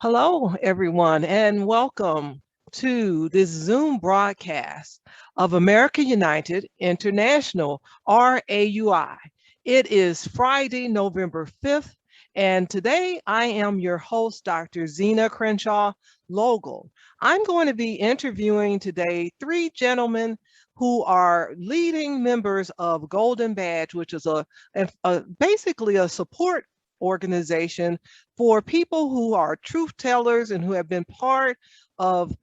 Hello, everyone, and welcome to this Zoom broadcast of America United International, or AUI. It is Friday, November 5th, and today I am your host, Dr. Zena Crenshaw Logel. I'm going to be interviewing today three gentlemen who are leading members of Golden Badge, which is basically a support organization for people who are truth tellers and who have been part of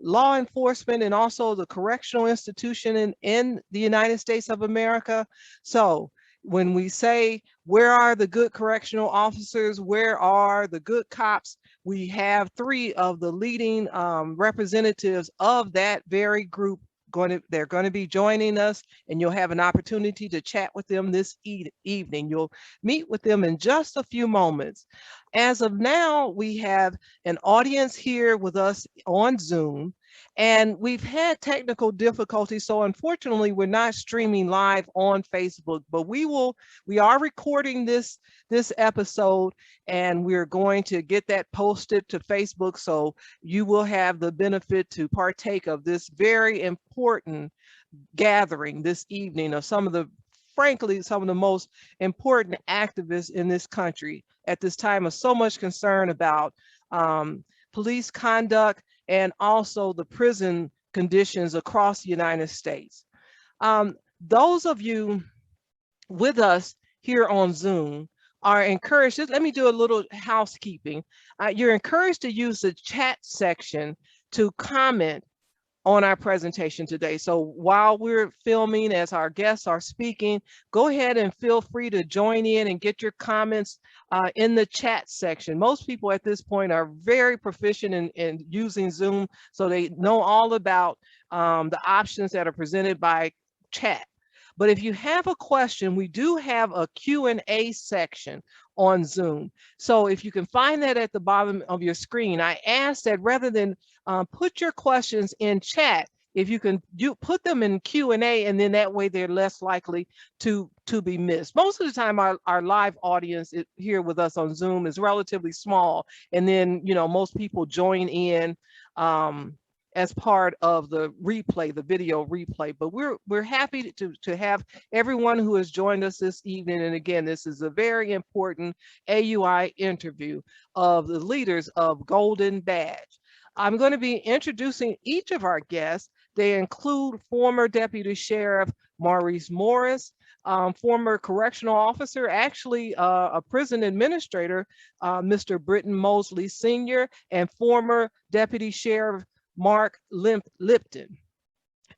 law enforcement and also the correctional institution in the United States of America. So when we say, where are the good correctional officers? Where are the good cops? We have three of the leading representatives of that very group they're going to be joining us, and you'll have an opportunity to chat with them this evening. You'll meet with them in just a few moments. As of now, we have an audience here with us on Zoom, and we've had technical difficulties. So unfortunately, we're not streaming live on Facebook, but we are recording this episode, and we're going to get that posted to Facebook. So you will have the benefit to partake of this very important gathering this evening of frankly, some of the most important activists in this country at this time of so much concern about police conduct and also the prison conditions across the United States. Those of you with us here on Zoom are encouraged, let me do a little housekeeping. You're encouraged to use the chat section to comment on our presentation today. So while we're filming, as our guests are speaking, go ahead and feel free to join in and get your comments in the chat section. Most people at this point are very proficient in using Zoom, so they know all about the options that are presented by chat. But if you have a question, we do have a Q&A section on Zoom. So if you can find that at the bottom of your screen, I ask that rather than put your questions in chat, if you can put them in Q&A, and then that way they're less likely to be missed. Most of the time, our live audience here with us on Zoom is relatively small. And then, most people join in as part of the replay, the video replay. But we're happy to have everyone who has joined us this evening. And again, this is a very important AUI interview of the leaders of Golden Badge. I'm going to be introducing each of our guests. They include former Deputy Sheriff Maurice Morris, former correctional officer, actually a prison administrator, Mr. Britton Mosley Sr., and former Deputy Sheriff Mark Lipton.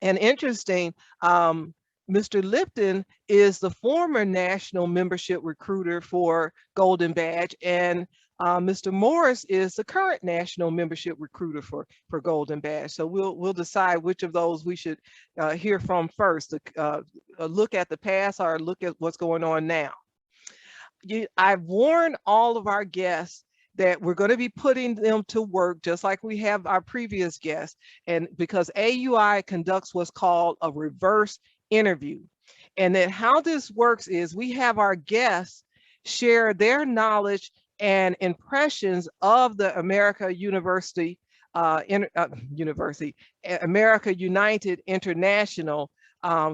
And interesting, Mr. Lipton is the former national membership recruiter for Golden Badge, and Mr. Morris is the current national membership recruiter for Golden Badge. So we'll decide which of those we should hear from first, look at the past or look at what's going on now. I've warned all of our guests that we're going to be putting them to work just like we have our previous guests, and because AUI conducts what's called a reverse interview. And then how this works is we have our guests share their knowledge and impressions of the America United International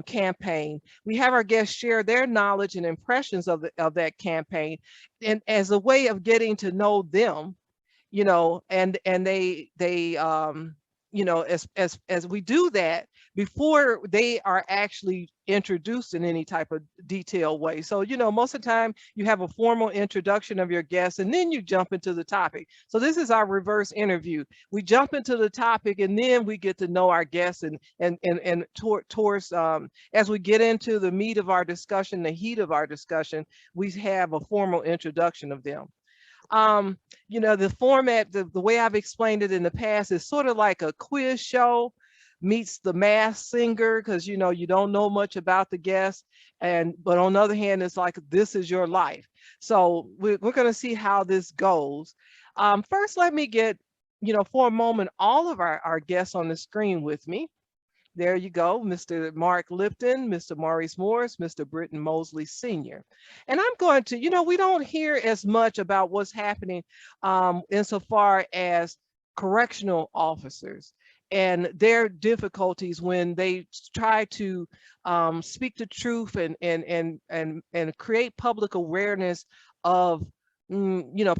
campaign. We have our guests share their knowledge and impressions of that campaign, and as a way of getting to know them, and they as we do that before they are actually introduced in any type of detailed way. So, most of the time you have a formal introduction of your guests and then you jump into the topic. So this is our reverse interview. We jump into the topic and then we get to know our guests, and towards as we get into the meat of our discussion, the heat of our discussion, we have a formal introduction of them. The format, the way I've explained it in the past, is sort of like a quiz show meets the Masked Singer, because you don't know much about the guest, but on the other hand, it's like this is your life. So we're going to see how this goes. First, let me get for a moment all of our guests on the screen with me. There you go, Mr. Mark Lipton, Mr. Maurice Morris, Mr. Britton Mosley Sr. And I'm going to, we don't hear as much about what's happening insofar as correctional officers and their difficulties when they try to speak the truth and create public awareness of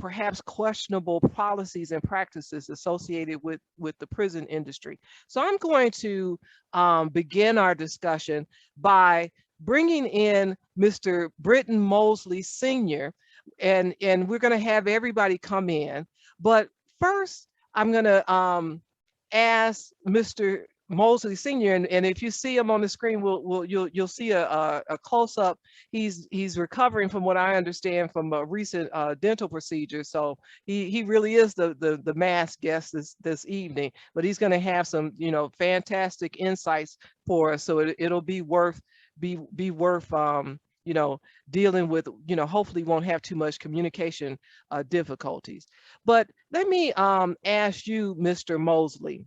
perhaps questionable policies and practices associated with the prison industry. So I'm going to begin our discussion by bringing in Mr. Britton Mosley Sr. and we're going to have everybody come in. But first, I'm going to ask Mr. Mosley Sr. And if you see him on the screen, you'll see a close up. He's recovering from what I understand from a recent dental procedure. So he really is the mass guest this evening. But he's going to have some fantastic insights for us. So it'll be worth dealing with, hopefully won't have too much communication difficulties. But let me ask you, Mr. Mosley,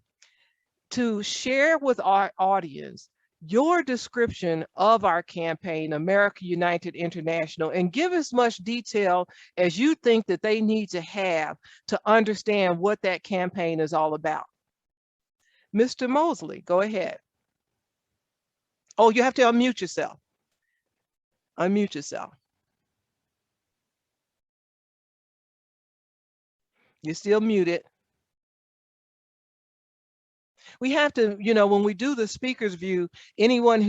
to share with our audience your description of our campaign, America United International, and give as much detail as you think that they need to have to understand what that campaign is all about. Mr. Mosley, go ahead. Oh, you have to unmute yourself. Unmute yourself. You're still muted. We have to, when we do the speaker's view, anyone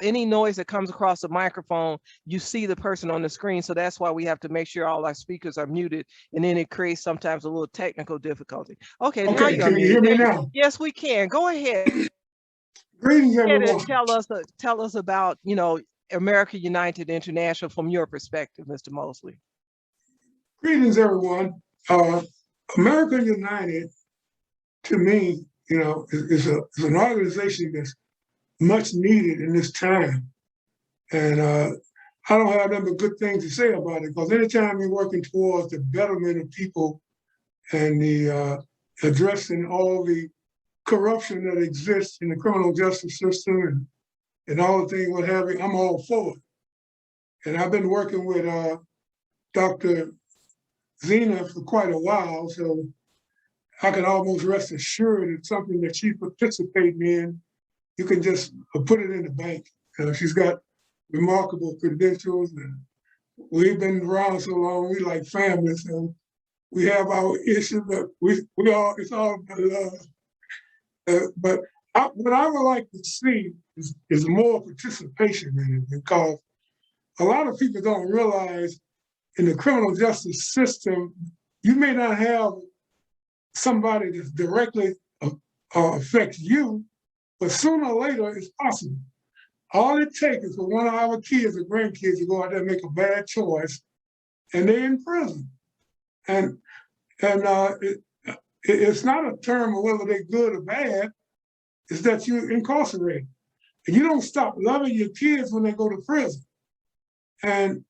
any noise that comes across the microphone, you see the person on the screen. So that's why we have to make sure all our speakers are muted, and then it creates sometimes a little technical difficulty. Okay, now you're can you hear me now? Yes, we can. Go ahead. Greetings, everyone. Tell us about, America United International from your perspective, Mr. Mosley. Greetings, everyone. America United, to me, is an organization that's much needed in this time. And I don't have nothing but good things to say about it, because anytime you're working towards the betterment of people and the addressing all the corruption that exists in the criminal justice system and all the things, what have you, I'm all for it. And I've been working with Dr. Zena for quite a while, so I can almost rest assured it's something that she's participating in. You can just put it in the bank. She's got remarkable credentials, and we've been around so long, we like family, so we have our issues, but it's all about love. But what I would like to see is more participation in it, because a lot of people don't realize in the criminal justice system, you may not have somebody that directly affects you, but sooner or later it's possible. All it takes is for one of our kids or grandkids to go out there and make a bad choice, and they're in prison. And it's not a term of whether they're good or bad, it's that you're incarcerated. And you don't stop loving your kids when they go to prison. And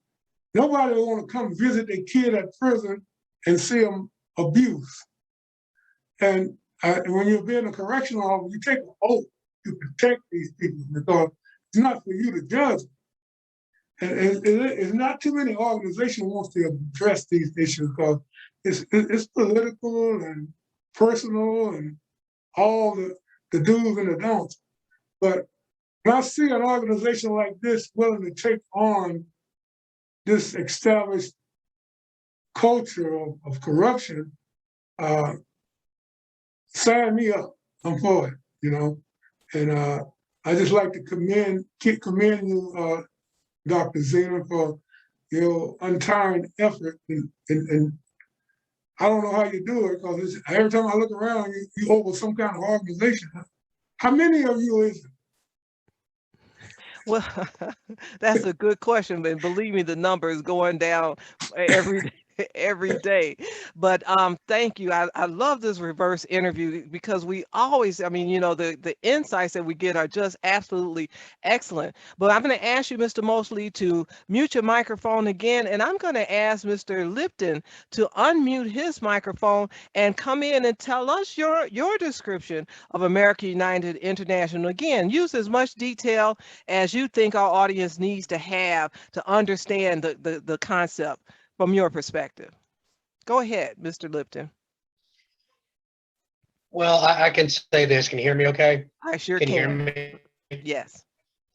nobody will want to come visit their kid at prison and see them abused. And when you're being a correctional officer, you take an oath to protect these people, because it's not for you to judge them. And it's not too many organizations wants to address these issues, because it's political and personal and all the do's and the don'ts. But when I see an organization like this willing to take on this established culture of corruption, sign me up. I'm for it, And I just like to commend you, Dr. Zena, for your untiring effort. And I don't know how you do it, because every time I look around, you over some kind of organization. How many of you is it? Well, that's a good question, but believe me, the number is going down every day. every day. But thank you. I love this reverse interview because we always, I mean, the insights that we get are just absolutely excellent. But I'm going to ask you, Mr. Mosley, to mute your microphone again, and I'm going to ask Mr. Lipton to unmute his microphone and come in and tell us your description of America United International. Again, use as much detail as you think our audience needs to have to understand the concept from your perspective. Go ahead, Mr. Lipton. Well, I can say this. Can you hear me okay? I sure Can you hear can. me? Yes.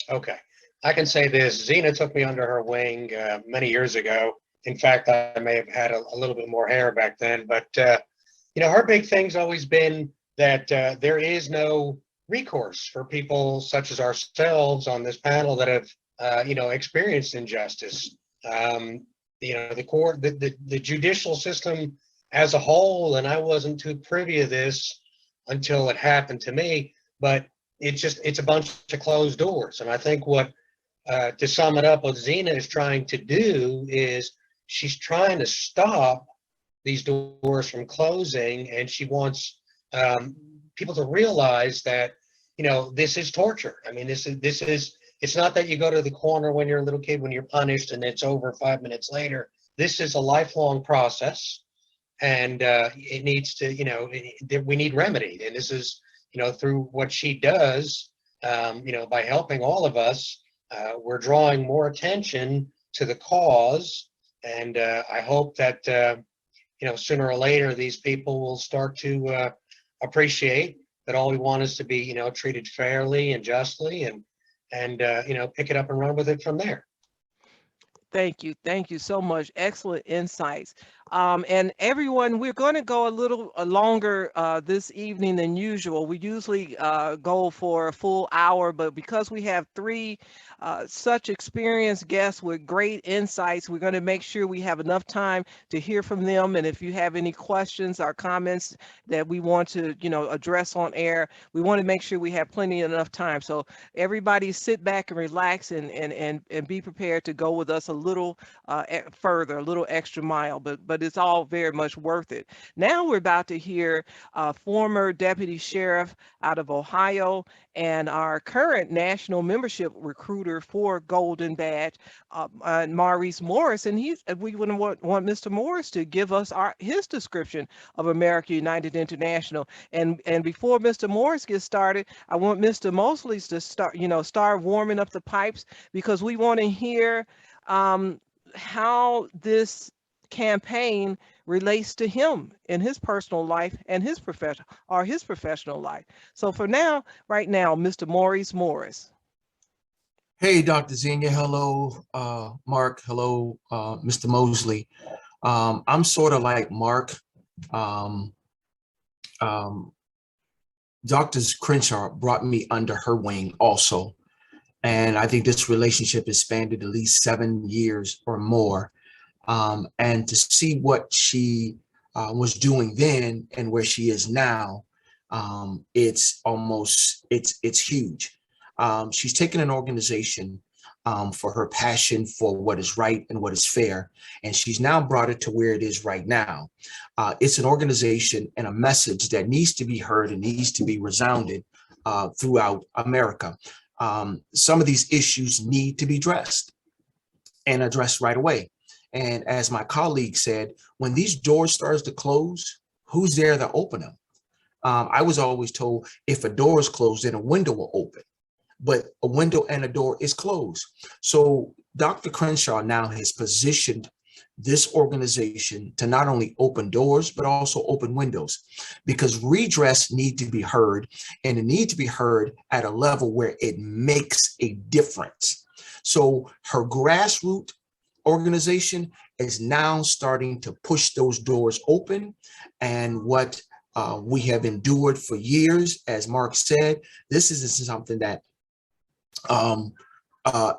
Okay. I can say this. Zena took me under her wing many years ago. In fact, I may have had a little bit more hair back then, but her big thing's always been that there is no recourse for people such as ourselves on this panel that have, experienced injustice. The court, the judicial system as a whole, and I wasn't too privy to this until it happened to me, but it's a bunch of closed doors. And I think to sum it up, what Zena is trying to do is she's trying to stop these doors from closing, and she wants people to realize that, this is torture. I mean, it's not that you go to the corner when you're a little kid, when you're punished and it's over 5 minutes later. This is a lifelong process, and it needs to, we need remedy. And this is, through what she does, by helping all of us, we're drawing more attention to the cause. And I hope that, sooner or later, these people will start to appreciate that all we want is to be, treated fairly and justly, and pick it up and run with it from there. Thank you. Thank you so much. Excellent insights. And everyone, we're going to go a little longer this evening than usual. We usually go for a full hour, but because we have three such experienced guests with great insights, we're going to make sure we have enough time to hear from them. And if you have any questions or comments that we want to, address on air, we want to make sure we have plenty enough time. So everybody sit back and relax and be prepared to go with us a little further, a little extra mile, but it's all very much worth it. Now we're about to hear former deputy sheriff out of Ohio and our current national membership recruiter for Golden Badge, Maurice Morris, and we would want Mr. Morris to give us his description of America United International. And before Mr. Morris gets started, I want Mr. Mosley to start warming up the pipes, because we want to hear how this campaign relates to him in his personal life and his professional life. So for now, right now, Mr. Maurice Morris. Hey, Dr. Zenia. Hello, Mark. Hello, Mr. Mosley. I'm sort of like Mark. Dr. Crenshaw brought me under her wing also. And I think this relationship has spanned at least 7 years or more. And to see what she was doing then and where she is now, it's huge. She's taken an organization for her passion for what is right and what is fair, and she's now brought it to where it is right now. It's an organization and a message that needs to be heard and needs to be resounded throughout America. Some of these issues need to be addressed right away. And as my colleague said, when these doors starts to close, who's there to open them? I was always told if a door is closed, then a window will open, but a window and a door is closed. So Dr. Crenshaw now has positioned this organization to not only open doors, but also open windows, because redress need to be heard, and it needs to be heard at a level where it makes a difference. So her grassroots organization is now starting to push those doors open. And what we have endured for years, as Mark said, this isn't something that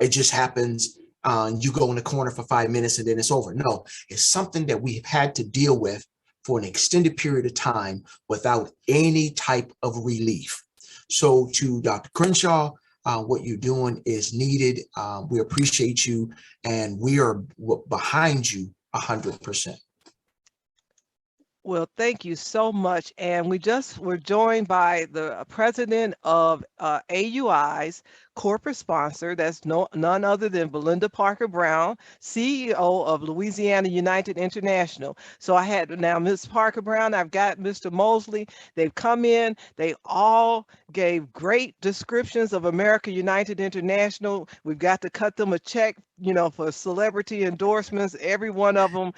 it just happens. You go in the corner for 5 minutes and then it's over. No, it's something that we've had to deal with for an extended period of time without any type of relief. So to Dr. Crenshaw, what you're doing is needed. We appreciate you, and we are behind you 100%. Well, thank you so much. And we just were joined by the president of AUI's corporate sponsor. That's none other than Belinda Parker Brown, CEO of Louisiana United International. So I had now Ms. Parker Brown, I've got Mr. Mosley. They've come in, they all gave great descriptions of America United International. We've got to cut them a check, you know, for celebrity endorsements, every one of them.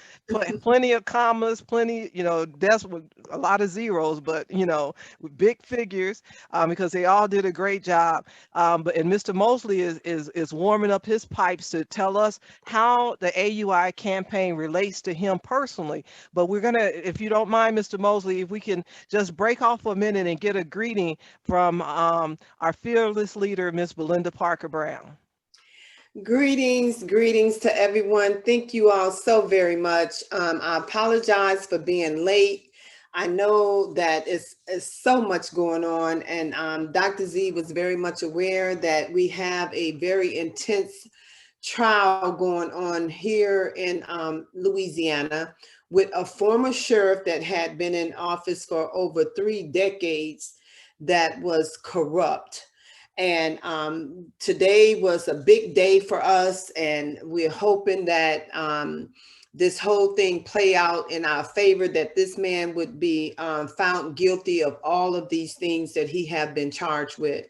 Plenty of commas, plenty, you know, with a lot of zeros, but you know, with big figures, because they all did a great job. And Mr. Mosley is warming up his pipes to tell us how the AUI campaign relates to him personally. But we're gonna, if you don't mind, Mr. Mosley, if we can just break off for a minute and get a greeting from our fearless leader, Miss Belinda Parker Brown. Greetings to everyone. Thank you all so very much. I apologize for being late. I know that it's so much going on, and Dr. Z was very much aware that we have a very intense trial going on here in Louisiana with a former sheriff that had been in office for over 3 decades that was corrupt. And today was a big day for us, and we're hoping that this whole thing play out in our favor, that this man would be found guilty of all of these things that he have been charged with.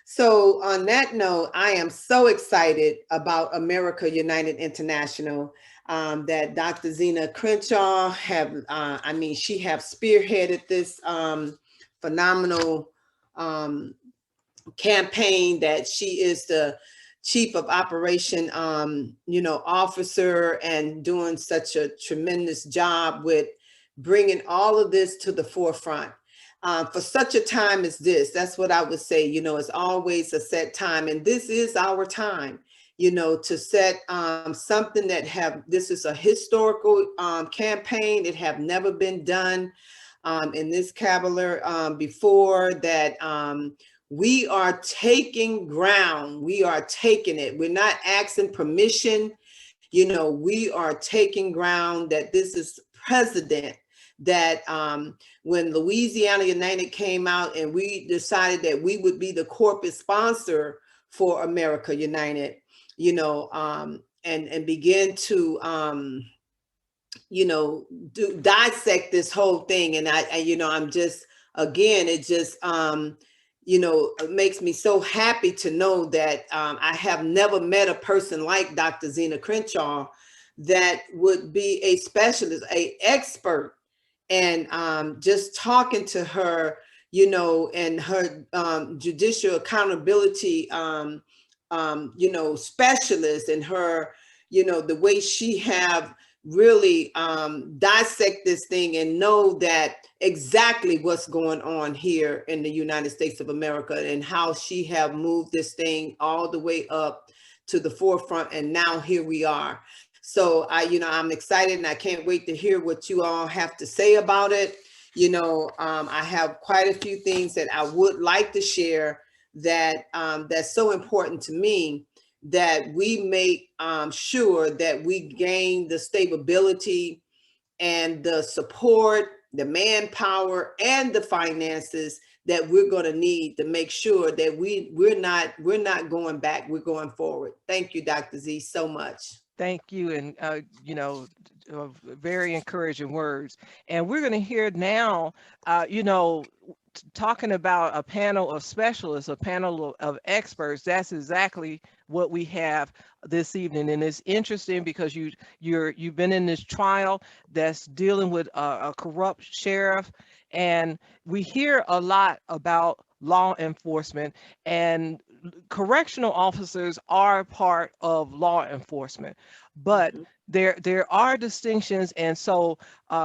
So on that note, I am so excited about America United International, that Dr. Zena Crenshaw she have spearheaded this phenomenal campaign, that she is the chief of operation officer, and doing such a tremendous job with bringing all of this to the forefront for such a time as this. That's what I would say. You know, it's always a set time, and this is our time, you know, to set something that this is a historical campaign. It have never been done in this caliber before, that we are taking ground. We are taking it. We're not asking permission. You know, we are taking ground, that this is precedent, that when Louisiana United came out and we decided that we would be the corporate sponsor for America United, you know, and begin to, dissect this whole thing. And I'm just, again, it just, it makes me so happy to know that I have never met a person like Dr. Zena Crenshaw that would be a specialist, an expert. And just talking to her, you know, and her judicial accountability, specialist, and her, you know, the way she have really dissect this thing and know that exactly what's going on here in the United States of America, and how she have moved this thing all the way up to the forefront. And now here we are. So I'm excited, and I can't wait to hear what you all have to say about it. You know, I have quite a few things that I would like to share that that's so important to me, that we make sure that we gain the stability and the support, the manpower, and the finances that we're going to need to make sure that we're not going back, we're going forward. Thank you, Dr. Z, so much. Thank you, and very encouraging words. And we're going to hear now, talking about a panel of specialists, a panel of experts. That's exactly what we have this evening, and it's interesting because you've been in this trial that's dealing with a corrupt sheriff, and we hear a lot about law enforcement, and correctional officers are part of law enforcement, but there are distinctions. And so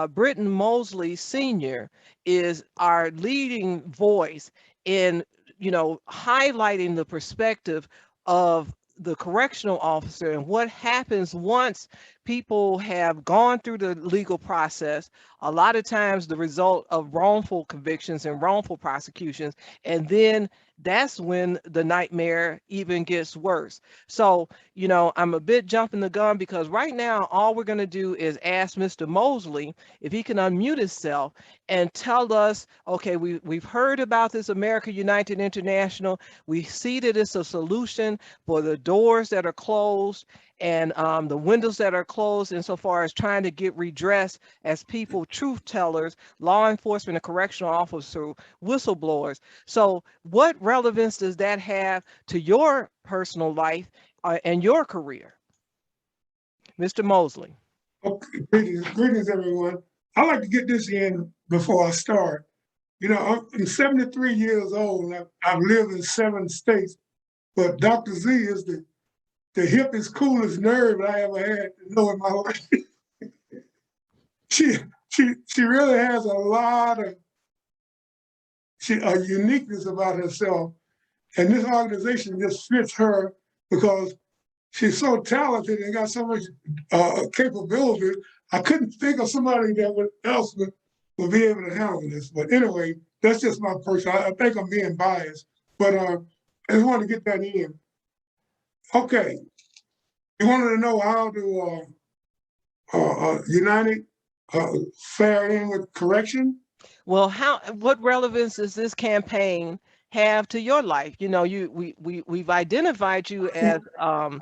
Britton Mosley Sr. is our leading voice in, highlighting the perspective of the correctional officer and what happens once people have gone through the legal process, a lot of times the result of wrongful convictions and wrongful prosecutions, and then that's when the nightmare even gets worse. So, you know, I'm a bit jumping the gun because right now all we're going to do is ask Mr. Mosley if he can unmute himself and tell us, okay, we've heard about this America United International. We see that it's a solution for the doors that are closed and the windows that are closed insofar as trying to get redress as people, truth tellers, law enforcement and correctional officers, whistleblowers. So what relevance does that have to your personal life and your career? Mr. Mosley. Okay, greetings, everyone. I like to get this in before I start. You know, I'm 73 years old, and I've lived in 7 states, but Dr. Z is the hippest, coolest nerd I ever had to know in my life. she really has a lot of a uniqueness about herself, and this organization just fits her because she's so talented and got so much capability. I couldn't think of somebody that else would be able to handle this. But anyway, that's just my person. I think I'm being biased, but I just wanted to get that in. Okay, you wanted to know how do United fare in with correction? Well, what relevance does this campaign have to your life? You know, we've identified you as a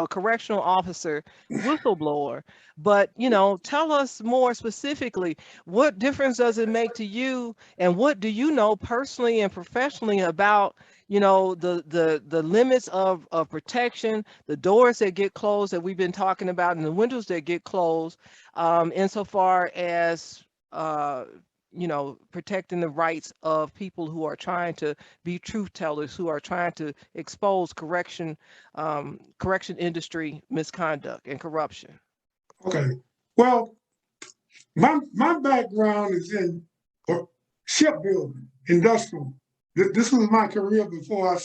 correctional officer whistleblower, but you know, tell us more specifically, what difference does it make to you, and what do you know personally and professionally about, you know, the limits of protection, the doors that get closed that we've been talking about, and the windows that get closed, insofar as you know, protecting the rights of people who are trying to be truth tellers, who are trying to expose correction industry misconduct and corruption. Okay, well, my background is in shipbuilding, industrial. This was my career before I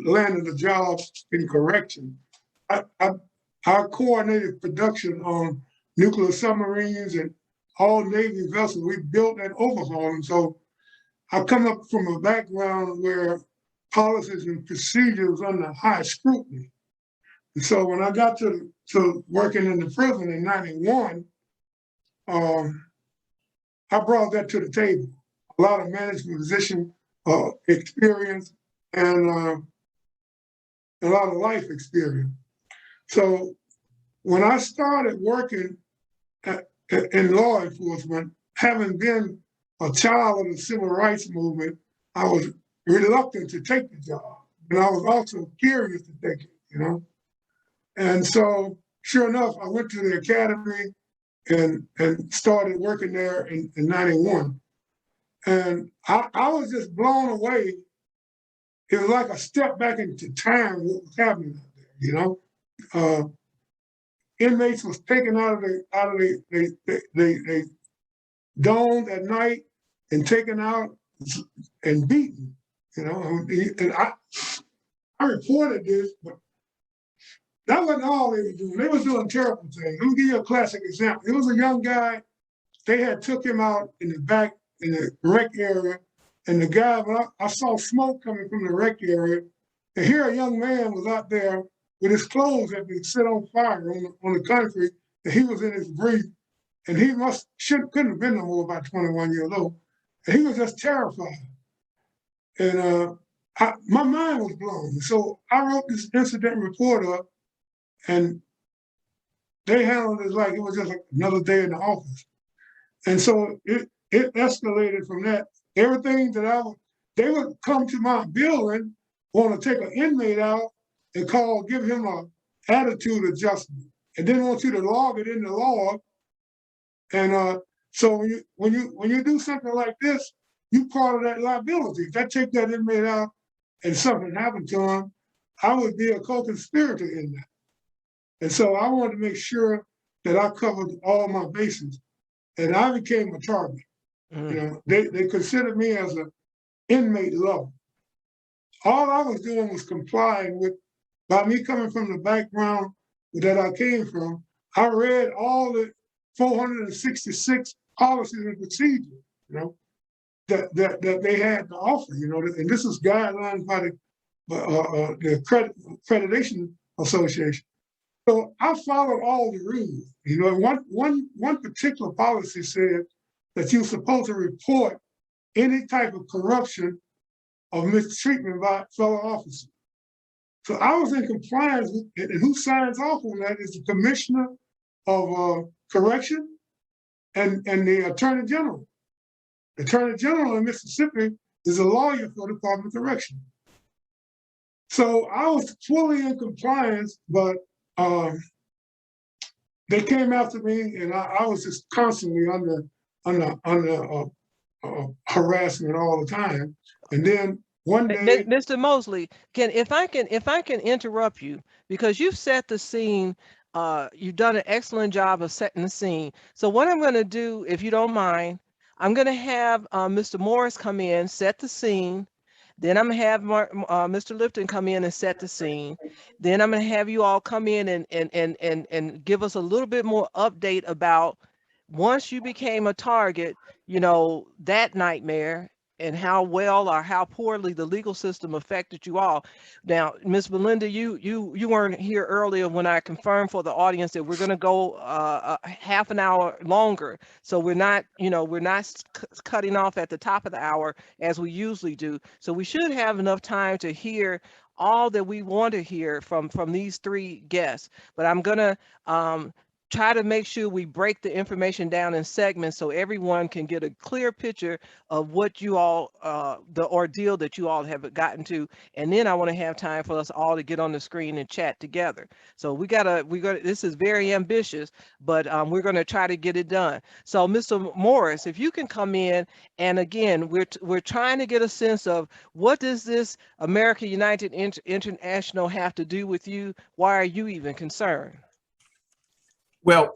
landed a job in correction. I coordinated production on nuclear submarines and all Navy vessels. We built and overhauled them. So I come up from a background where policies and procedures under high scrutiny. And so when I got to working in the prison in '91, I brought that to the table. A lot of management position experience and a lot of life experience. So when I started working in law enforcement, having been a child of the civil rights movement, I was reluctant to take the job, and I was also curious to take it, you know. And so, sure enough, I went to the academy and started working there in '91. And I was just blown away. It was like a step back into time, what was happening out there, you know. Inmates was taken out of the dome at night and taken out and beaten, you know. And I reported this, but that wasn't all they were doing. They was doing terrible things. Let me give you a classic example. It was a young guy. They had took him out in the back in the rec area, and the guy, I saw smoke coming from the rec area, and here a young man was out there with his clothes had been set on fire on the concrete, and he was in his brief, and he couldn't have been no more about 21 years old, and he was just terrified. And my mind was blown. So I wrote this incident report up, and they handled it like it was just like another day in the office. And so it escalated from that. Everything that they would come to my building, want to take an inmate out and give him a attitude adjustment, and then want you to log it in the log. And so when you do something like this, you part of that liability. If I take that inmate out and something happened to him, I would be a co-conspirator in that. And so I wanted to make sure that I covered all my bases, and I became a target. You know, they considered me as an inmate lover. All I was doing was complying with, by me coming from the background that I came from, I read all the 466 policies and procedures, you know, that they had to offer, you know, and this is guidelines by the Accreditation Association. So I followed all the rules. You know, one particular policy said that you're supposed to report any type of corruption or mistreatment by fellow officers. So I was in compliance with, and who signs off on that is the Commissioner of Correction and the Attorney General. The Attorney General in Mississippi is a lawyer for the Department of Correction. So I was fully in compliance, but they came after me, and I was just constantly under harassment all the time. And then one day, Mr. Mosley, if I can interrupt you, because you've set the scene, you've done an excellent job of setting the scene. So what I'm going to do, if you don't mind, I'm going to have Mr. Morris come in, set the scene. Then I'm going to have Mr. Lipton come in and set the scene. Then I'm going to have you all come in and give us a little bit more update about once you became a target, you know, that nightmare, and how well or how poorly the legal system affected you all. Now, Ms. Belinda, you weren't here earlier when I confirmed for the audience that we're going to go half an hour longer. So we're not, you know, we're not cutting off at the top of the hour as we usually do. So we should have enough time to hear all that we want to hear from these three guests. But I'm going to try to make sure we break the information down in segments so everyone can get a clear picture of what you all, the ordeal that you all have gotten to. And then I want to have time for us all to get on the screen and chat together. So we gotta, this is very ambitious, but we're gonna try to get it done. So Mr. Morris, if you can come in, and again, we're trying to get a sense of what does this America United International have to do with you? Why are you even concerned? Well,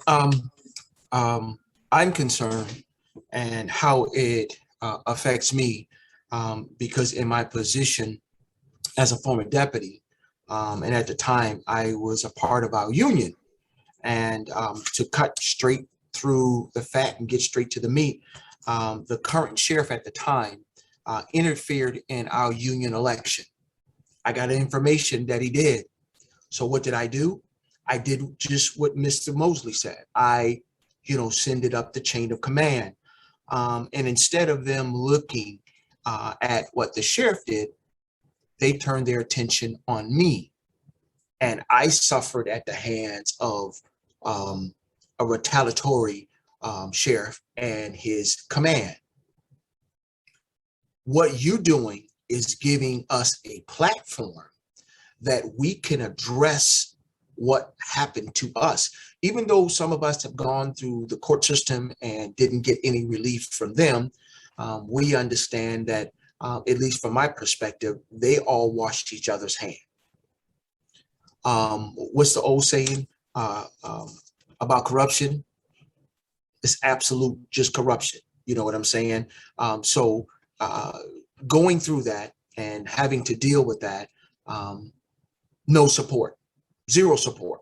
I'm concerned and how it affects me because in my position as a former deputy, and at the time I was a part of our union, and to cut straight through the fat and get straight to the meat, the current sheriff at the time interfered in our union election. I got information that he did. So what did I do? I did just what Mr. Mosley said. I, send it up the chain of command. And instead of them looking at what the sheriff did, they turned their attention on me. And I suffered at the hands of a retaliatory sheriff and his command. What you're doing is giving us a platform that we can address what happened to us. Even though some of us have gone through the court system and didn't get any relief from them, we understand that, at least from my perspective, they all washed each other's hands. What's the old saying about corruption? It's absolute just corruption. You know what I'm saying? So going through that and having to deal with that, no support. Zero support.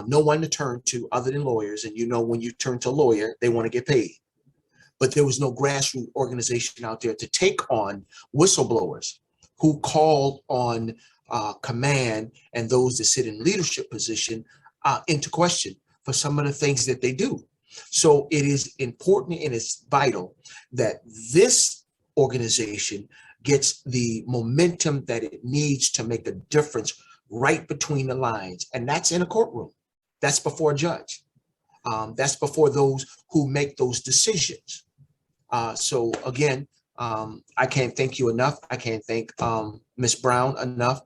No one to turn to other than lawyers. And when you turn to a lawyer, they want to get paid. But there was no grassroots organization out there to take on whistleblowers who called on command and those that sit in leadership position into question for some of the things that they do. So it is important and it's vital that this organization gets the momentum that it needs to make a difference right between the lines. And that's in a courtroom. That's before a judge. That's before those who make those decisions. So again, I can't thank you enough. I can't thank Ms. Brown enough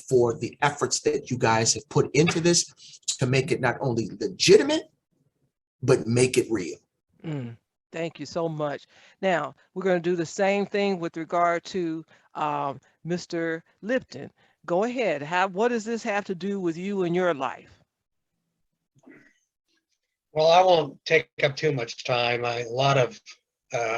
for the efforts that you guys have put into this to make it not only legitimate, but make it real. Thank you so much. Now, we're going to do the same thing with regard to Mr. Lipton. Go ahead. What does this have to do with you and your life? Well, I won't take up too much time. A lot of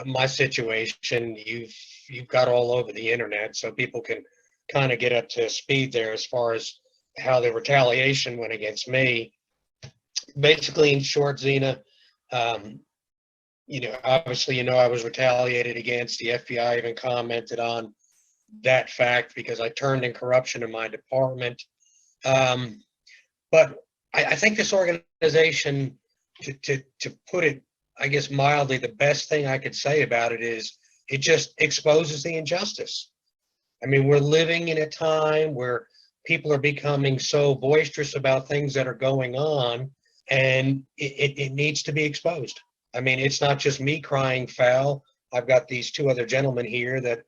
my situation, you've got all over the internet, so people can kind of get up to speed there as far as how the retaliation went against me. Basically, in short, Zena, obviously, I was retaliated against. The FBI even commented on that fact because I turned in corruption in my department. But I think this organization, to put it, I guess, mildly, the best thing I could say about it is it just exposes the injustice. I mean, we're living in a time where people are becoming so boisterous about things that are going on, and it needs to be exposed. I mean, it's not just me crying foul. I've got these two other gentlemen here that,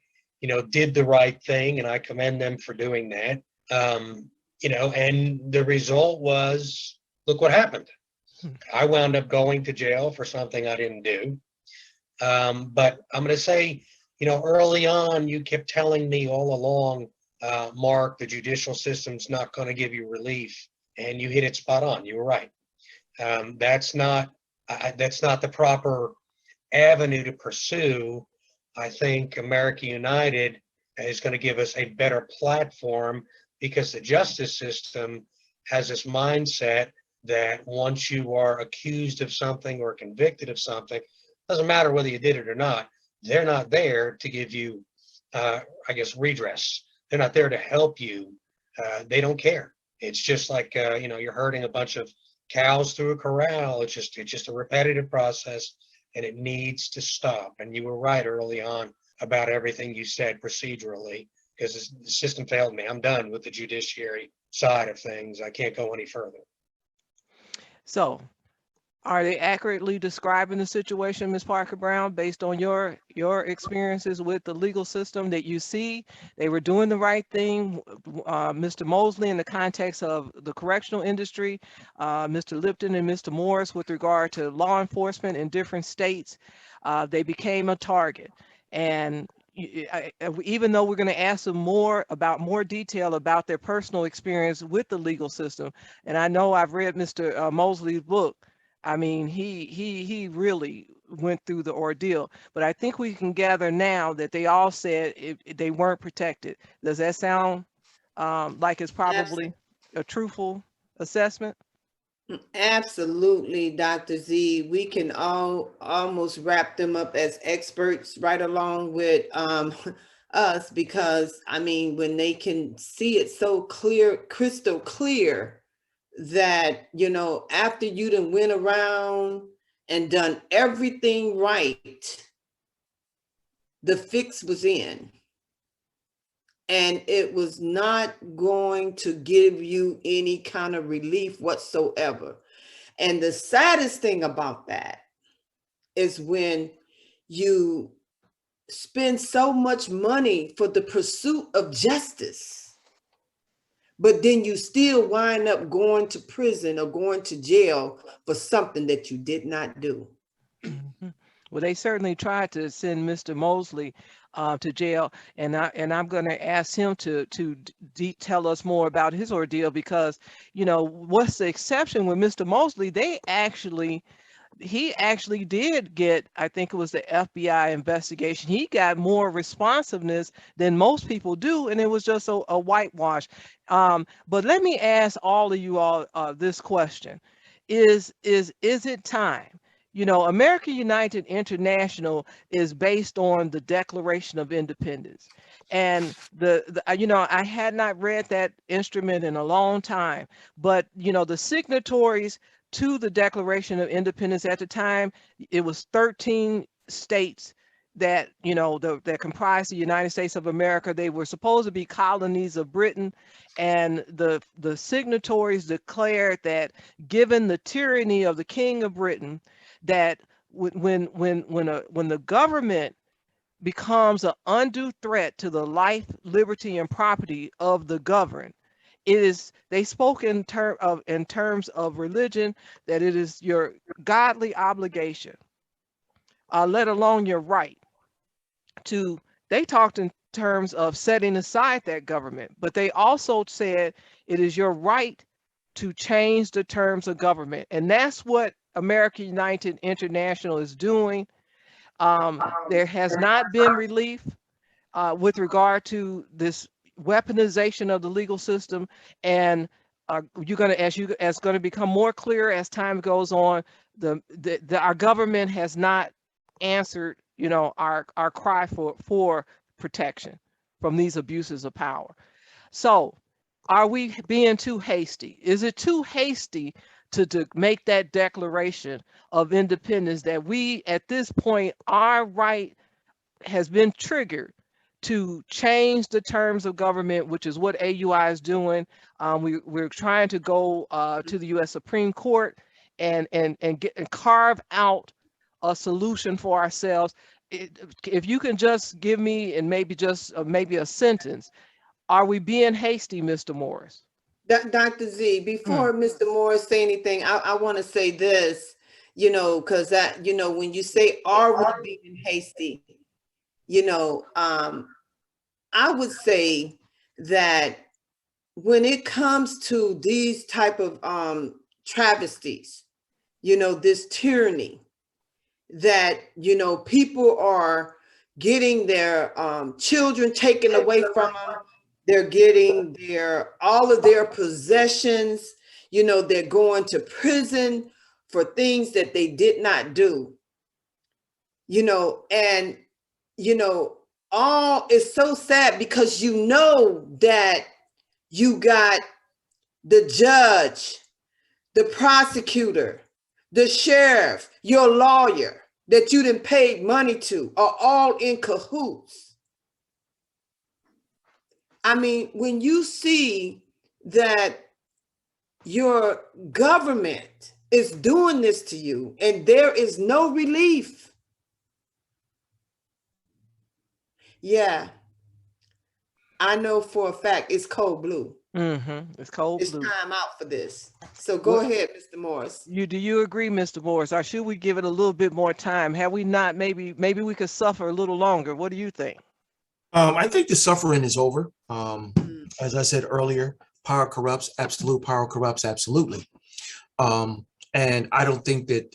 did the right thing, and I commend them for doing that. And the result was, look what happened. I wound up going to jail for something I didn't do. But I'm going to say, early on, you kept telling me all along, Mark, the judicial system's not going to give you relief, and you hit it spot on. You were right. That's not the proper avenue to pursue. I think America United is going to give us a better platform, because the justice system has this mindset that once you are accused of something or convicted of something, doesn't matter whether you did it or not, they're not there to give you, redress. They're not there to help you. They don't care. It's just like, you're herding a bunch of cows through a corral. It's just a repetitive process, and it needs to stop. And you were right early on about everything you said procedurally, because the system failed me. I'm done with the judiciary side of things. I can't go any further. So, are they accurately describing the situation, Ms. Parker Brown, based on your experiences with the legal system that you see? They were doing the right thing. Mr. Mosley, in the context of the correctional industry, Mr. Lipton and Mr. Morris, with regard to law enforcement in different states, they became a target. And even though we're going to ask them more detail about their personal experience with the legal system, and I know I've read Mr. Mosley's book. I mean, he really went through the ordeal, but I think we can gather now that they all said they weren't protected. Does that sound like it's probably a truthful assessment? Absolutely, Dr. Z. We can almost wrap them up as experts right along with us, because I mean, when they can see it so clear, crystal clear, that, after you done went around and done everything right, the fix was in. And it was not going to give you any kind of relief whatsoever. And the saddest thing about that is when you spend so much money for the pursuit of justice, but then you still wind up going to prison or going to jail for something that you did not do. Mm-hmm. Well, they certainly tried to send Mr. Mosley to jail, and I'm going to ask him to tell us more about his ordeal, because what's the exception with Mr. Mosley? He actually did get, I think it was the FBI investigation. He got more responsiveness than most people do, and it was just a whitewash. But let me ask all of you all this question: Is it time? America United International is based on the Declaration of Independence. And I had not read that instrument in a long time, but the signatories to the Declaration of Independence at the time, it was 13 states that that comprised the United States of America. They were supposed to be colonies of Britain, and the signatories declared that, given the tyranny of the King of Britain, that when the government becomes an undue threat to the life, liberty, and property of the governed, they spoke in terms of religion, that it is your godly obligation, let alone your right to. They talked in terms of setting aside that government, but they also said it is your right to change the terms of government, and that's what America United International is doing. There has not been relief with regard to this weaponization of the legal system, and you're going to, as going to become more clear as time goes on, our government has not answered, our cry for protection from these abuses of power. So are we being too hasty? Is it too hasty to make that declaration of independence that we, at this point, our right has been triggered to change the terms of government, which is what AUI is doing? We're trying to go to the U.S. Supreme Court and carve out a solution for ourselves. If you can just give me, and maybe just maybe a sentence, are we being hasty, Mr. Morris? Dr. Z, before Mr. Morris say anything, I want to say this, because that, when you say, are we being hasty, I would say that when it comes to these type of travesties, this tyranny that, people are getting their children taken away from them. They're getting all of their possessions, they're going to prison for things that they did not do, and, all is so sad because that you got the judge, the prosecutor, the sheriff, your lawyer that you done paid money to are all in cahoots. I mean, when you see that your government is doing this to you and there is no relief, yeah, I know for a fact it's cold blue. It's cold blue. It's time out for this. So go ahead, Mr. Morris. Do you agree, Mr. Morris, or should we give it a little bit more time? Have we not? Maybe we could suffer a little longer. What do you think? I think the suffering is over. As I said earlier, power corrupts, absolute power corrupts, absolutely. And I don't think that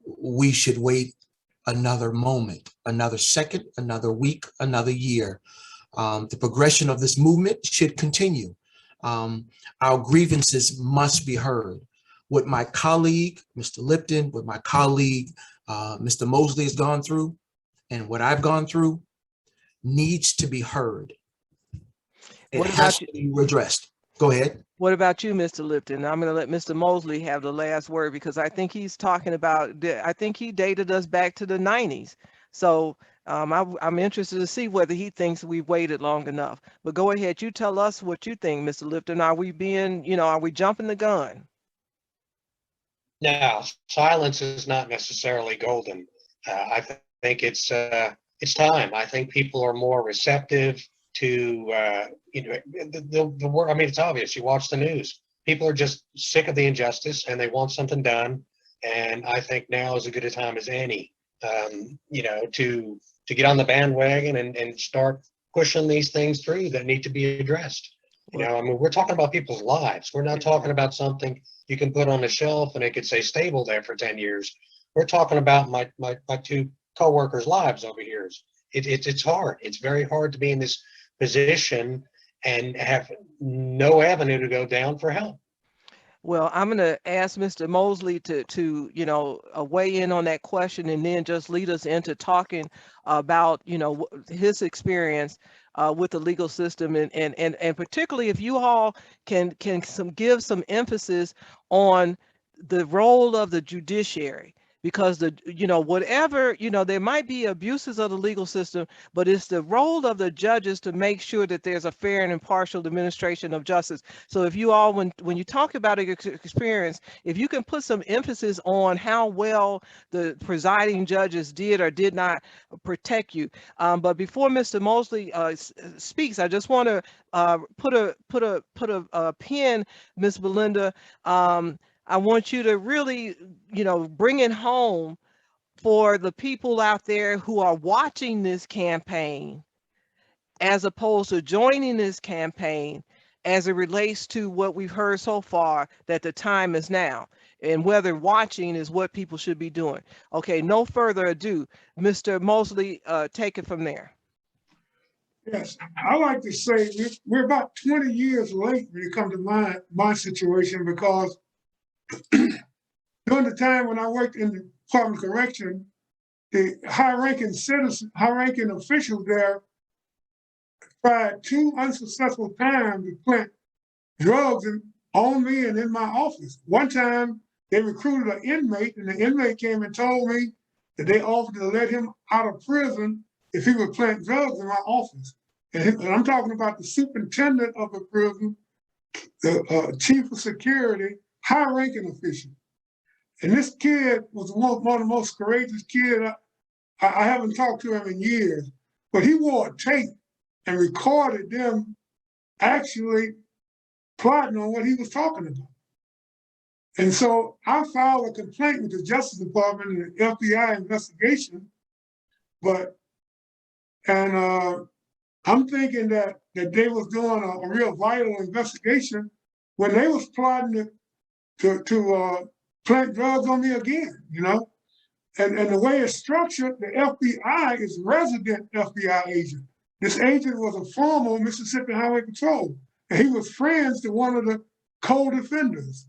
we should wait another moment, another second, another week, another year. The progression of this movement should continue. Our grievances must be heard. What my colleague, Mr. Lipton, what my colleague, Mr. Mosley has gone through, and what I've gone through needs to be heard. It has to be redressed. Go ahead. What about you, Mr. Lipton? I'm going to let Mr. Mosley have the last word because I think he's talking about, I think he dated us back to the 90s. So I'm interested to see whether he thinks we've waited long enough. But go ahead, you tell us what you think, Mr. Lipton. Are we being, are we jumping the gun? No, silence is not necessarily golden. I think it's time. I think people are more receptive to the word. I mean, it's obvious. You watch the news. People are just sick of the injustice and they want something done. And I think now is as good a time as any, to get on the bandwagon and start pushing these things through that need to be addressed. I mean, we're talking about people's lives. We're not talking about something you can put on a shelf and it could say stable there for 10 years. We're talking about my two coworkers' lives over here. It's hard. It's very hard to be in this position and have no avenue to go down for help. Well, I'm going to ask Mr. Mosley to weigh in on that question and then just lead us into talking about, his experience with the legal system and particularly if you all can give some emphasis on the role of the judiciary. Because whatever, there might be abuses of the legal system, but it's the role of the judges to make sure that there's a fair and impartial administration of justice. So if you all, when you talk about your experience, if you can put some emphasis on how well the presiding judges did or did not protect you. But before Mr. Mosley speaks, I just want to put a pin, Ms. Belinda. I want you to really, bring it home for the people out there who are watching this campaign, as opposed to joining this campaign as it relates to what we've heard so far, that the time is now, and whether watching is what people should be doing. Okay, no further ado. Mr. Mosley, take it from there. Yes, I like to say we're about 20 years late when it comes to my situation, because during the time when I worked in the Department of Correction, the high-ranking officials there tried 2 unsuccessful times to plant drugs on me and in my office. One time they recruited an inmate, and the inmate came and told me that they offered to let him out of prison if he would plant drugs in my office. And I'm talking about the superintendent of the prison, the chief of security, high-ranking official. And this kid was one of the most courageous kids. I haven't talked to him in years, but he wore a tape and recorded them actually plotting on what he was talking about. And so I filed a complaint with the Justice Department and the FBI investigation, I'm thinking that they was doing a real vital investigation when they was plotting to plant drugs on me again, you know? And the way it's structured, the FBI is resident FBI agent. This agent was a former Mississippi Highway Patrol, and he was friends to one of the co-defenders,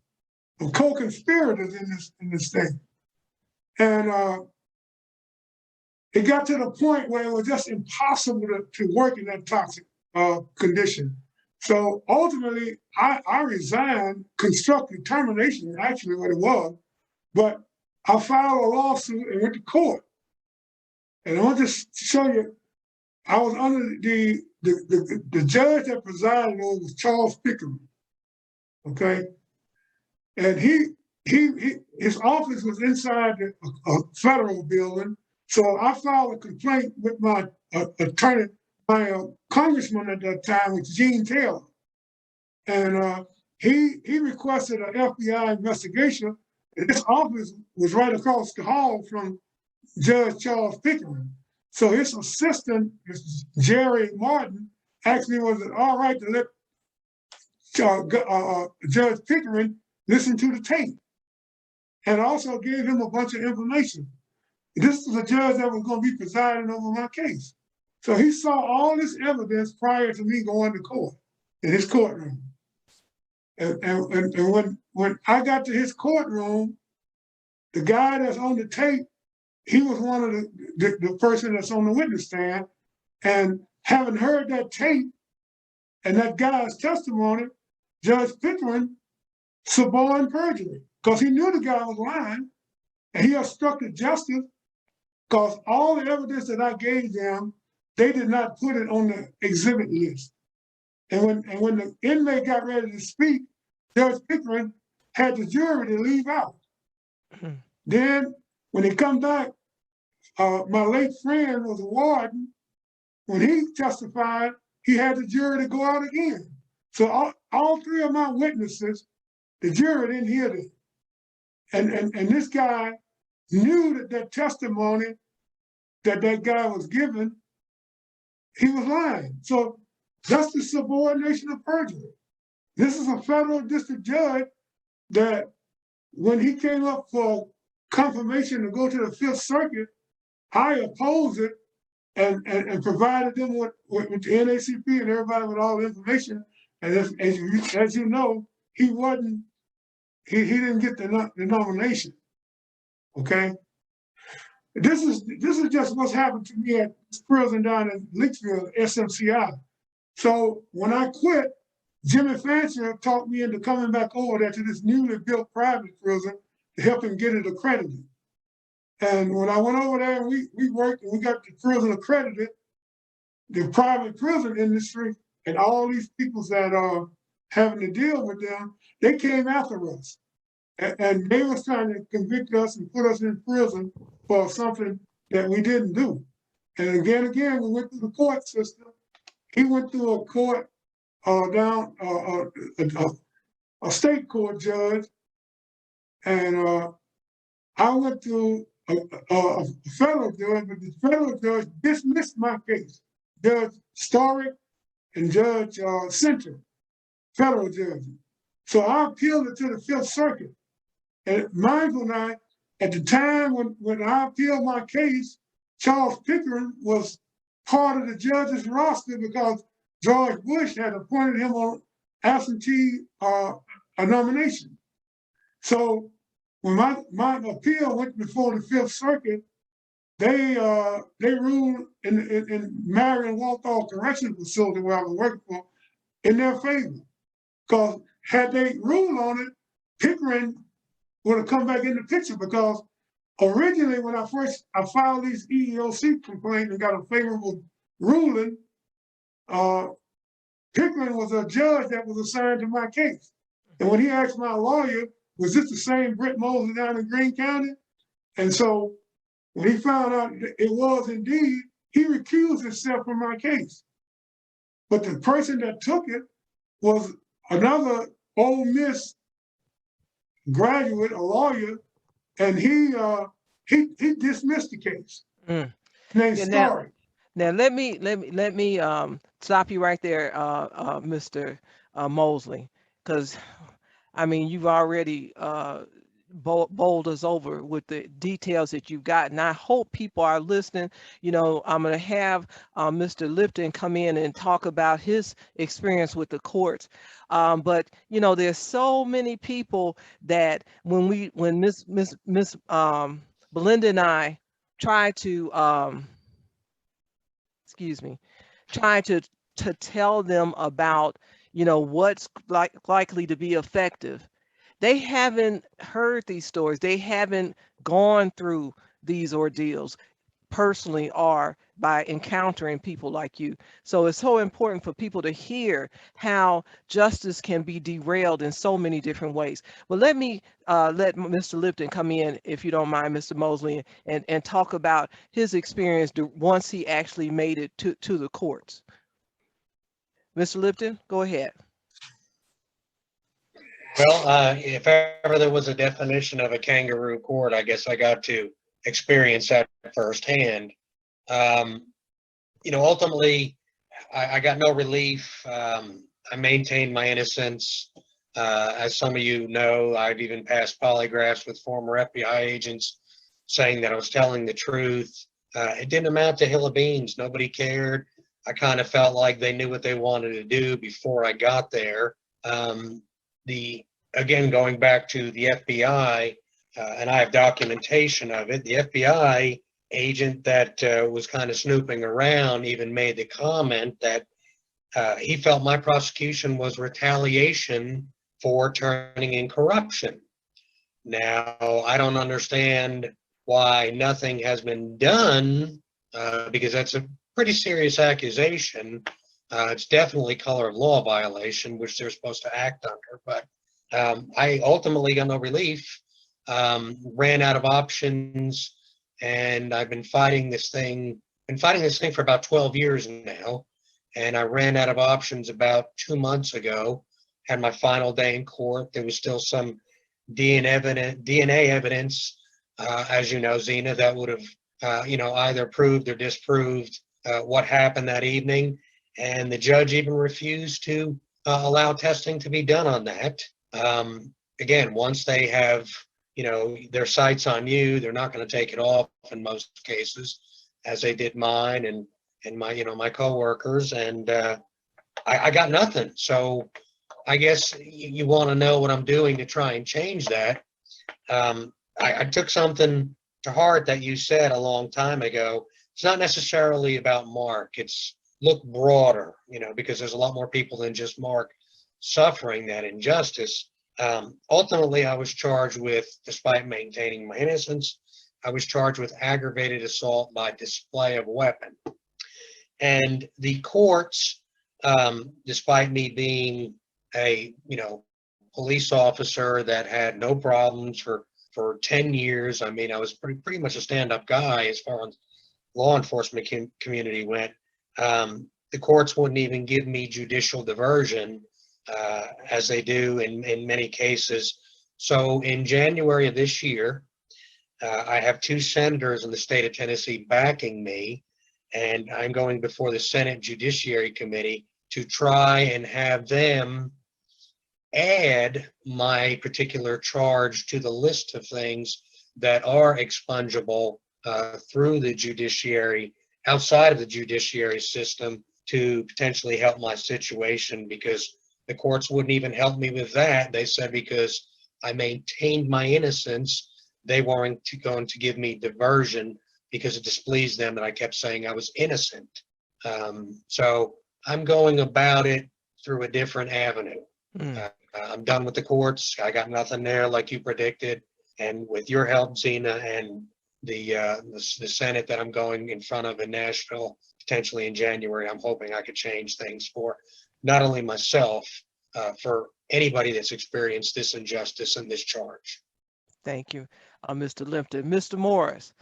or co-conspirators in this thing. And it got to the point where it was just impossible to work in that toxic condition. So ultimately, I resigned, constructive termination, actually what it was, but I filed a lawsuit and went to court. And I want to show you, I was under the judge that presided over was Charles Pickering, okay? And his office was inside a federal building. So I filed a complaint with my attorney, my congressman at that time, was Gene Taylor. And he requested an FBI investigation. And his office was right across the hall from Judge Charles Pickering. So his assistant, Jerry Martin, actually was all right to let Judge Pickering listen to the tape, and also gave him a bunch of information. This was a judge that was going to be presiding over my case. So he saw all this evidence prior to me going to court, in his courtroom. And when I got to his courtroom, the guy that's on the tape, he was one of the person that's on the witness stand. And having heard that tape and that guy's testimony, Judge Pickering suborned perjury, because he knew the guy was lying, and he obstructed justice because all the evidence that I gave them, they did not put it on the exhibit list. And when the inmate got ready to speak, Judge Pickering had the jury to leave out. Then when they come back, my late friend was a warden. When he testified, he had the jury to go out again. So all 3 of my witnesses, the jury didn't hear them. And this guy knew that testimony that guy was given, he was lying. So that's the subordination of perjury. This is a federal district judge that when he came up for confirmation to go to the 5th Circuit, I opposed it and provided them with the NACP and everybody with all the information. And as you know, he didn't get the nomination. Okay, this is just what's happened to me at this prison down in Litchfield, SMCI. So when I quit, Jimmy Fancher talked me into coming back over there to this newly built private prison to help him get it accredited. And when I went over there, we worked and we got the prison accredited. The private prison industry and all these people that are having to deal with them, they came after us. And they was trying to convict us and put us in prison for something that we didn't do. And again, we went through the court system. He went through a court down, a state court judge. And I went through a federal judge, but the federal judge dismissed my case. Judge Storick and Judge Center, federal judges. So I appealed it to the 5th Circuit. And mindful now, at the time when I appealed my case, Charles Pickering was part of the judge's roster because George Bush had appointed him on absentee a nomination. So when my appeal went before the Fifth Circuit, they ruled in Marion Walthall Correctional Facility where I was working for in their favor. Because had they ruled on it, Pickering would have come back in the picture because originally when I filed these EEOC complaints and got a favorable ruling, Pickering was a judge that was assigned to my case. And when he asked my lawyer, was this the same Britt Mosley down in Greene County? And so when he found out that it was indeed, he recused himself from my case. But the person that took it was another Ole Miss graduate, a lawyer, and he dismissed the case. Named Starry. Now let me stop you right there, Mr. Mosley, because I mean you've already bowled us over with the details that you've got, and I hope people are listening. You know, I'm going to have Mr. Lipton come in and talk about his experience with the courts. But you know, there's so many people that when Miss Belinda and I try to try to tell them about, you know, what's likely to be effective. They haven't heard these stories. They haven't gone through these ordeals personally or by encountering people like you. So it's so important for people to hear how justice can be derailed in so many different ways. But let me let Mr. Lipton come in, if you don't mind, Mr. Mosley, and talk about his experience once he actually made it to the courts. Mr. Lipton, go ahead. Well, if ever there was a definition of a kangaroo court, I guess I got to experience that firsthand. You know, ultimately, I got no relief. I maintained my innocence. As some of you know, I've even passed polygraphs with former FBI agents saying that I was telling the truth. It didn't amount to hill of beans. Nobody cared. I kind of felt like they knew what they wanted to do before I got there. Again, going back to the FBI, and I have documentation of it, the FBI agent that was kind of snooping around even made the comment that he felt my prosecution was retaliation for turning in corruption. Now, I don't understand why nothing has been done, because that's a pretty serious accusation. It's definitely color of law violation, which they're supposed to act under. But I ultimately got no relief, ran out of options, and I've been fighting this thing for about 12 years now. And I ran out of options about 2 months ago. Had my final day in court. There was still some DNA evidence, as you know, Zena, that would have, you know, either proved or disproved what happened that evening. And the judge even refused to allow testing to be done on that. Again, once they have, you know, their sights on you, they're not going to take it off in most cases, as they did mine and my, you know, my coworkers. And I got nothing. So I guess you want to know what I'm doing to try and change that. I took something to heart that you said a long time ago. It's not necessarily about Mark. It's look broader, you know, because there's a lot more people than just Mark suffering that injustice. Ultimately, I was charged with, despite maintaining my innocence, I was charged with aggravated assault by display of weapon. And the courts, despite me being a, you know, police officer that had no problems for 10 years, I mean, I was pretty much a stand-up guy as far as law enforcement community went. The courts wouldn't even give me judicial diversion, as they do in many cases. So in January of this year, I have 2 senators in the state of Tennessee backing me, and I'm going before the Senate Judiciary Committee to try and have them add my particular charge to the list of things that are expungible through the judiciary outside of the judiciary system to potentially help my situation, because the courts wouldn't even help me with that. They said because I maintained my innocence, they weren't going to give me diversion because it displeased them that I kept saying I was innocent. So I'm going about it through a different avenue. I'm done with the courts. I got nothing there like you predicted. And with your help, Zena, and the Senate that I'm going in front of in Nashville, potentially in January, I'm hoping I could change things for not only myself, for anybody that's experienced this injustice and this charge. Thank you, Mr. Limpton. Mr. Morris,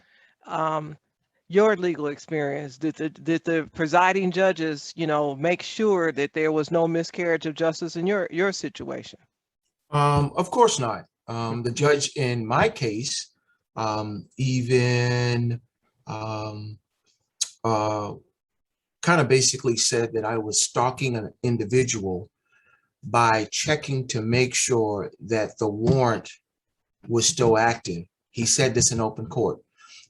your legal experience, did the presiding judges, make sure that there was no miscarriage of justice in your situation? Of course not. The judge in my case even kind of basically said that I was stalking an individual by checking to make sure that the warrant was still active. He said this in open court.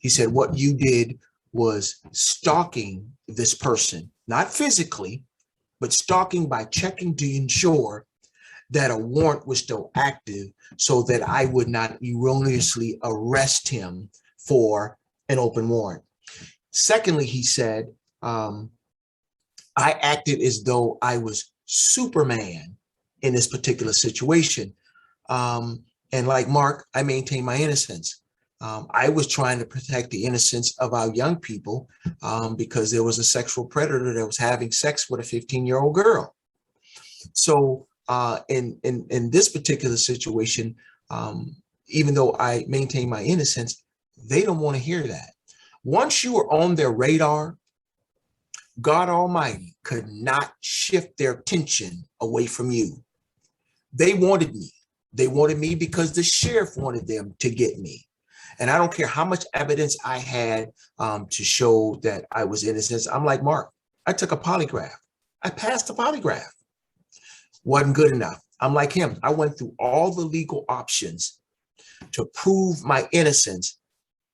He said, what you did was stalking this person, not physically, but stalking by checking to ensure that a warrant was still active so that I would not erroneously arrest him for an open warrant. Secondly, he said, I acted as though I was Superman in this particular situation. And like Mark, I maintain my innocence. I was trying to protect the innocence of our young people because there was a sexual predator that was having sex with a 15-year-old girl. So in this particular situation, even though I maintain my innocence, they don't want to hear that. Once you are on their radar, God Almighty could not shift their attention away from you. They wanted me. They wanted me because the sheriff wanted them to get me. And I don't care how much evidence I had to show that I was innocent. I'm like, Mark, I took a polygraph. I passed the polygraph. Wasn't good enough. I'm like him. I went through all the legal options to prove my innocence,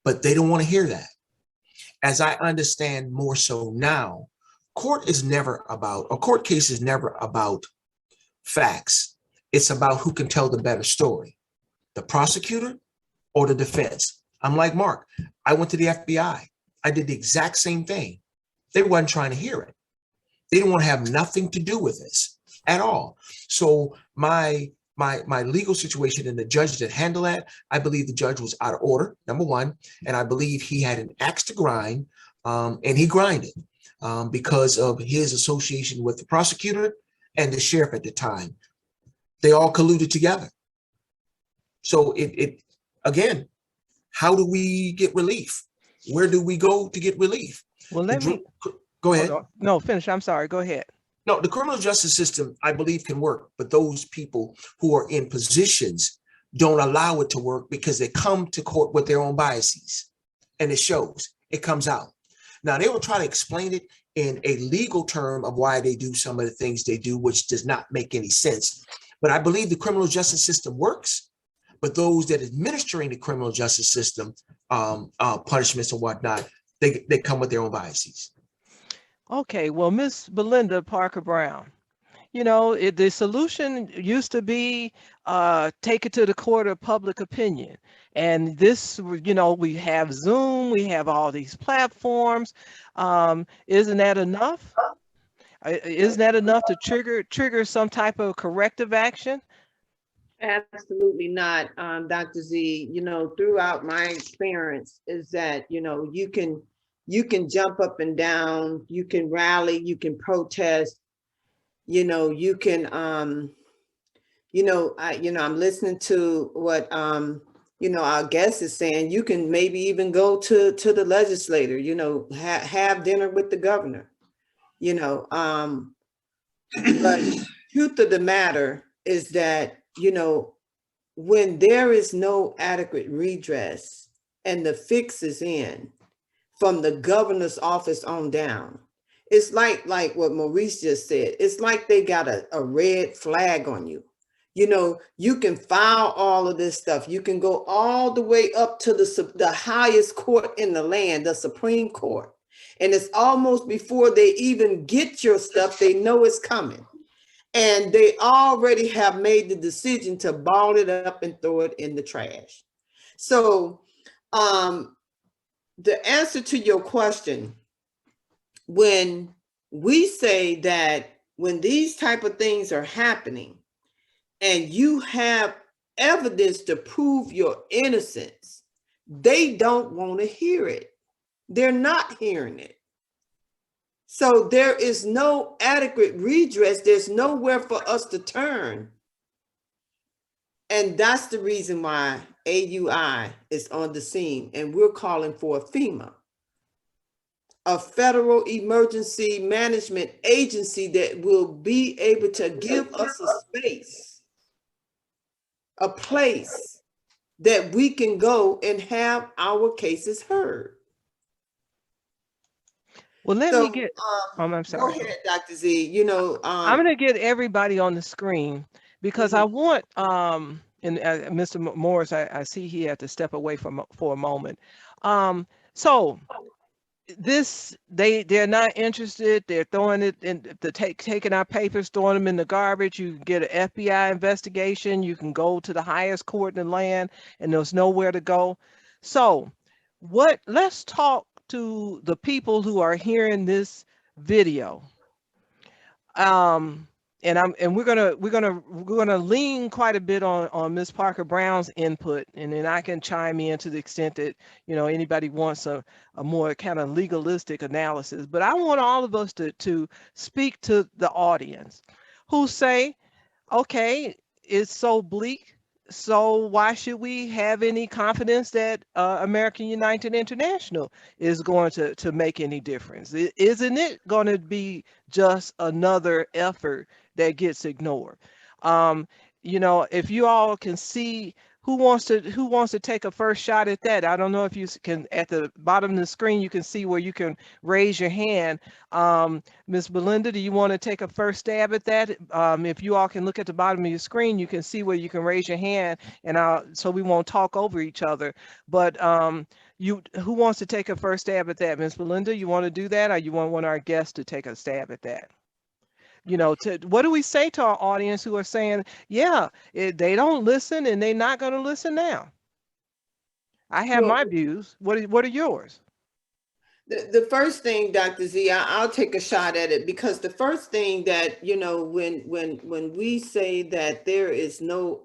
but they don't want to hear that. As I understand more so now, a court case is never about facts. It's about who can tell the better story, the prosecutor or the defense. I'm like Mark. I went to the FBI. I did the exact same thing. They weren't trying to hear it. They didn't want to have nothing to do with this at all. So my legal situation and the judge that handled that, I believe the judge was out of order, number one, and I believe he had an axe to grind, and he grinded because of his association with the prosecutor and the sheriff at the time. They all colluded together. So it again, how do we get relief? Where do we go to get relief? Well, go ahead. No, finish. I'm sorry. Go ahead. No, the criminal justice system, I believe, can work, but those people who are in positions don't allow it to work because they come to court with their own biases, and it shows. It comes out. Now, they will try to explain it in a legal term of why they do some of the things they do, which does not make any sense. But I believe the criminal justice system works, but those that are administering the criminal justice system, punishments and whatnot, they come with their own biases. Okay, well, Miss Belinda Parker Brown, the solution used to be take it to the court of public opinion. And this, we have Zoom, we have all these platforms. Isn't that enough? Isn't that enough to trigger some type of corrective action? Absolutely not, Dr. Z. Throughout my experience is that, you can jump up and down, you can rally, you can protest, you can, I'm listening to what, our guest is saying. You can maybe even go to the legislator, have dinner with the governor, but truth of the matter is that, when there is no adequate redress and the fix is in, from the governor's office on down, it's like what Maurice just said. It's like they got a red flag on you. You can file all of this stuff. You can go all the way up to the highest court in the land, the Supreme Court. And it's almost before they even get your stuff, they know it's coming. And they already have made the decision to ball it up and throw it in the trash. So the answer to your question, when we say that when these type of things are happening and you have evidence to prove your innocence, they don't want to hear it. They're not hearing it. So there is no adequate redress. There's nowhere for us to turn. And that's the reason why AUI is on the scene, and we're calling for a FEMA, a federal emergency management agency that will be able to give us a space, a place that we can go and have our cases heard. Well, let me get, I'm sorry. Go ahead, Dr. Z. You know, I'm going to get everybody on the screen because I want, and Mr. Morris, I see he had to step away for a moment. So this, they're not interested. They're throwing it in, taking our papers, throwing them in the garbage. You can get an FBI investigation. You can go to the highest court in the land, and there's nowhere to go. So let's talk to the people who are hearing this video. And we're gonna lean quite a bit on Ms. Parker Brown's input, and then I can chime in to the extent that, you know, anybody wants a more kind of legalistic analysis. But I want all of us to speak to the audience who say, okay, it's so bleak, so why should we have any confidence that American United International is going to make any difference? Isn't it going to be just another effort that gets ignored? You know, if you all can see who wants to take a first shot at that. I don't know if you can, at the bottom of the screen, you can see where you can raise your hand. Ms. Belinda, do you want to take a first stab at that? If you all can look at the bottom of your screen, you can see where you can raise your hand, and so we won't talk over each other. But who wants to take a first stab at that? Ms. Belinda, you want to do that, or you want one of our guests to take a stab at that? You know, what do we say to our audience who are saying, yeah, they don't listen and they're not going to listen now? I have my views. What are yours? The first thing, Dr. Z, I'll take a shot at it, because the first thing that, you know, when we say that there is no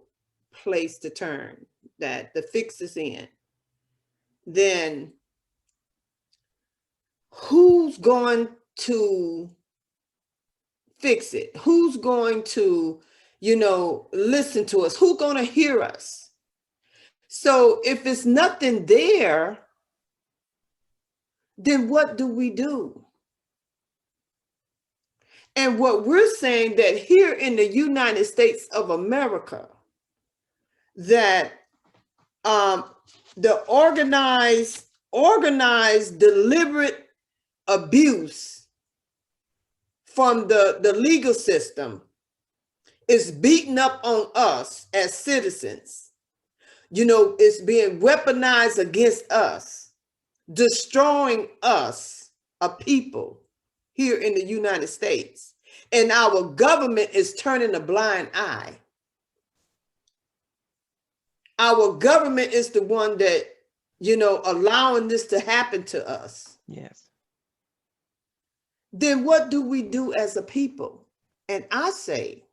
place to turn, that the fix is in, then who's going to fix it? Who's going to, you know, listen to us? Who's going to hear us? So if it's nothing there, then what do we do? And what we're saying, that here in the United States of America, that the organized deliberate abuse from the legal system is beating up on us as citizens. You know, it's being weaponized against us, destroying us, a people here in the United States. And our government is turning a blind eye. Our government is the one that, you know, allowing this to happen to us. Yes. Then what do we do as a people? And I say,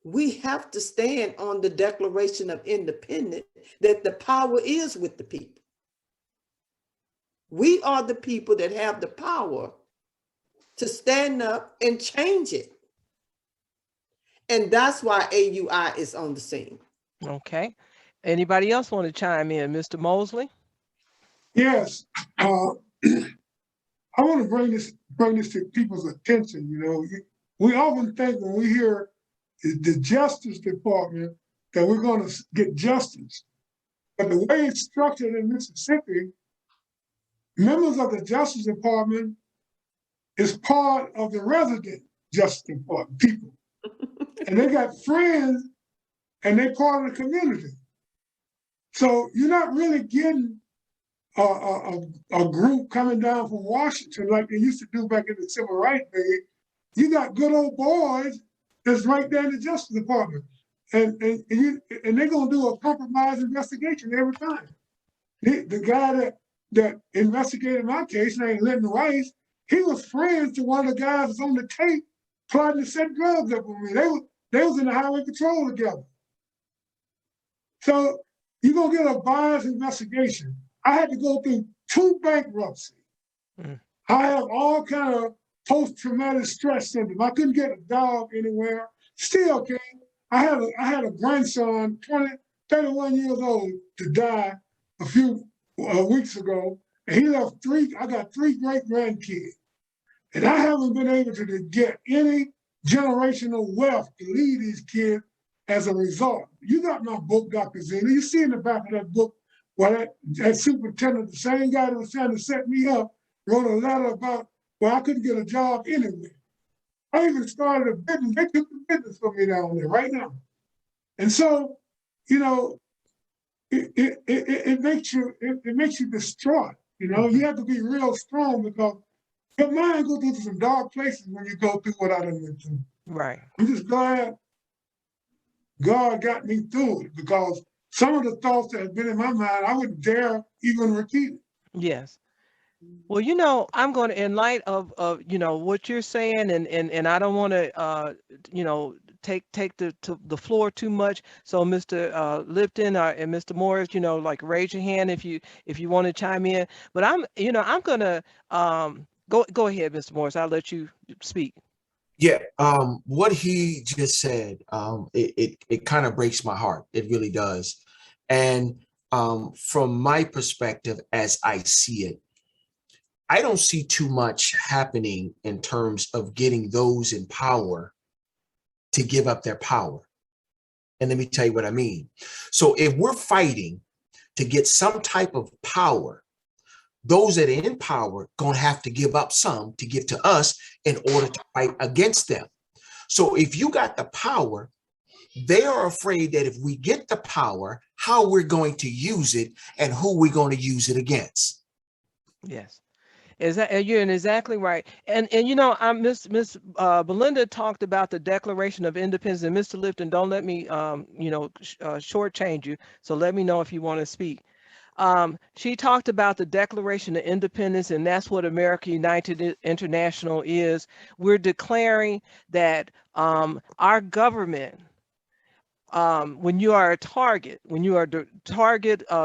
we have to stand on the Declaration of Independence, that the power is with the people. We are the people that have the power to stand up and change it. And that's why AUI is on the scene. Okay. Anybody else want to chime in? Mr. Mosley? Yes. I want to bring this to people's attention. You know, we often think when we hear the Justice Department that we're going to get justice. But the way it's structured in Mississippi, members of the Justice Department is part of the resident Justice Department people. And they got friends and they're part of the community. So you're not really getting a group coming down from Washington like they used to do back in the civil rights days. You got good old boys that's right there in the Justice Department. And they're gonna do a compromise investigation every time. The guy that investigated my case, named Linton Rice, he was friends to one of the guys that's on the tape plotting to set drugs up on me. They was in the highway patrol together. So you're gonna get a biased investigation. I had to go through 2 bankruptcies. I have all kind of post-traumatic stress syndrome. I couldn't get a job anywhere. Still came. I had a grandson, 31 years old, to die a few weeks ago, and he left 3. I got 3 great grandkids, and I haven't been able to get any generational wealth to leave these kids as a result. You got my book, Dr. Zena. You see in the back of that book, well, that superintendent, the same guy that was trying to set me up, wrote a letter about, well, I couldn't get a job anywhere. I even started a business. They took the business from me down there right now. And so, you know, it makes you distraught. You know, you have to be real strong because your mind goes through some dark places when you go through what I done went through. Right. I'm just glad God got me through it because some of the thoughts that have been in my mind, I wouldn't dare even repeat it. Yes. Well, you know, I'm going to, in light of you know, what you're saying, and I don't want to, you know, take the floor too much. So, Mr. Lipton and Mr. Morris, you know, like raise your hand if you want to chime in. But I'm going to go ahead, Mr. Morris. I'll let you speak. Yeah, what he just said, it kind of breaks my heart. It really does. And from my perspective, as I see it, I don't see too much happening in terms of getting those in power to give up their power. And let me tell you what I mean. So if we're fighting to get some type of power, those that are in power gonna have to give up some to give to us in order to fight against them. So if you got the power, they are afraid that if we get the power, how we're going to use it and who we're going to use it against. Yes. You're exactly right. And you know, Miss Belinda talked about the Declaration of Independence. And Mr. Lipton, don't let me you know, shortchange you. So let me know if you want to speak. She talked about the Declaration of Independence, and that's what America United International is. We're declaring that our government, when you are a target,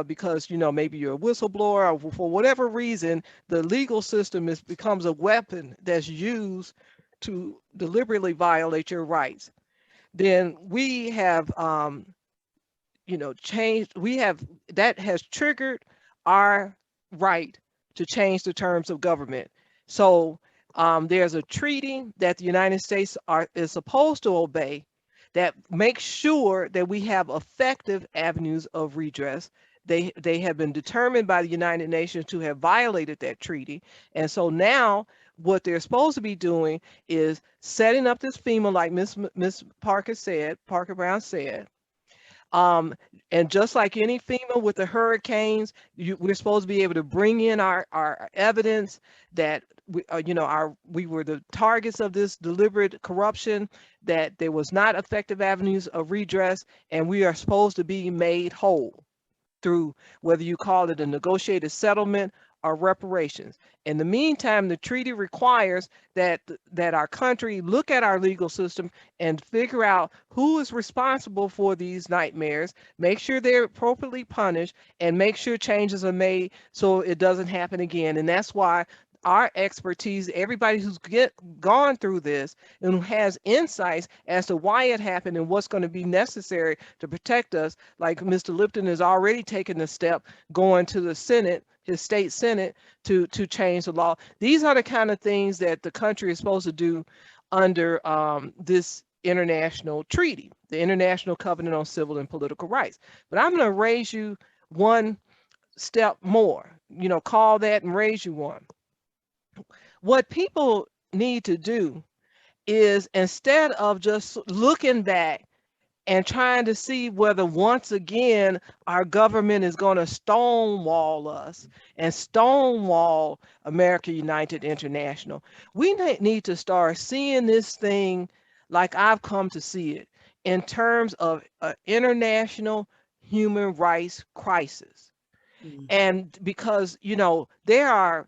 because, you know, maybe you're a whistleblower or for whatever reason, the legal system becomes a weapon that's used to deliberately violate your rights. Then we have, you know, that has triggered our right to change the terms of government. So there's a treaty that the United States is supposed to obey that makes sure that we have effective avenues of redress. They have been determined by the United Nations to have violated that treaty. And so now what they're supposed to be doing is setting up this FEMA, like Miss Parker Brown said. And just like any FEMA with the hurricanes, we're supposed to be able to bring in our evidence that we were the targets of this deliberate corruption, that there was not effective avenues of redress, and we are supposed to be made whole through whether you call it a negotiated settlement or reparations. In the meantime, the treaty requires that our country look at our legal system and figure out who is responsible for these nightmares, make sure they're appropriately punished, and make sure changes are made so it doesn't happen again. And that's why our expertise, everybody who's gone through this and who has insights as to why it happened and what's going to be necessary to protect us, like Mr. Lipton has already taken a step going to the Senate, his state Senate, to change the law. These are the kind of things that the country is supposed to do under this international treaty, the International Covenant on Civil and Political Rights. But I'm going to raise you one step more, you know, call that and raise you one. What people need to do is, instead of just looking back and trying to see whether once again our government is going to stonewall us and stonewall America United International. We need to start seeing this thing like I've come to see it in terms of an international human rights crisis. And because, you know, there are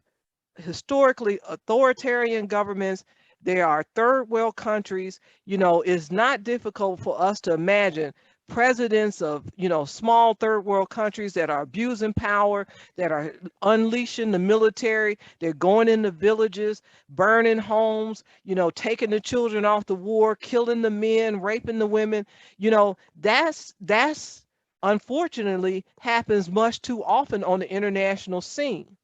historically authoritarian governments, there are third world countries, you know, it's not difficult for us to imagine presidents of, you know, small third world countries that are abusing power, that are unleashing the military, they're going into villages, burning homes, you know, taking the children off the war, killing the men, raping the women. You know, that's unfortunately happens much too often on the international scene.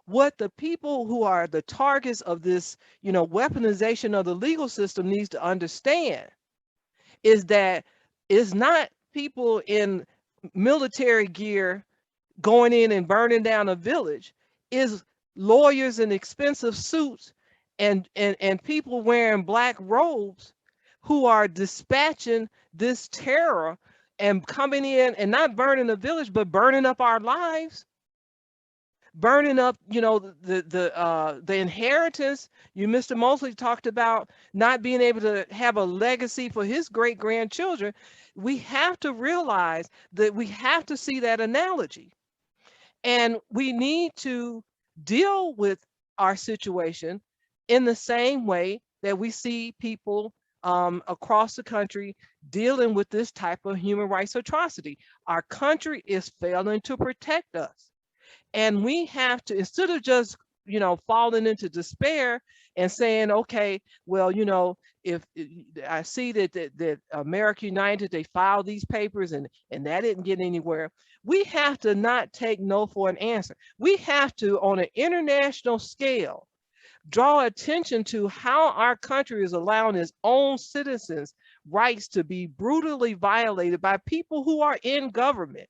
What the people who are the targets of this, you know, weaponization of the legal system needs to understand is that it's not people in military gear going in and burning down a village, is lawyers in expensive suits and people wearing black robes who are dispatching this terror and coming in and not burning the village, but burning up our lives, burning up, you know, the inheritance. You, Mr. Mosley, talked about not being able to have a legacy for his great grandchildren. We have to realize that we have to see that analogy, and we need to deal with our situation in the same way that we see people across the country dealing with this type of human rights atrocity. Our country is failing to protect us. And we have to, instead of just, you know, falling into despair and saying, okay, well, you know, if I see that America United, they filed these papers and that didn't get anywhere, we have to not take no for an answer. We have to, on an international scale, draw attention to how our country is allowing its own citizens' rights to be brutally violated by people who are in government.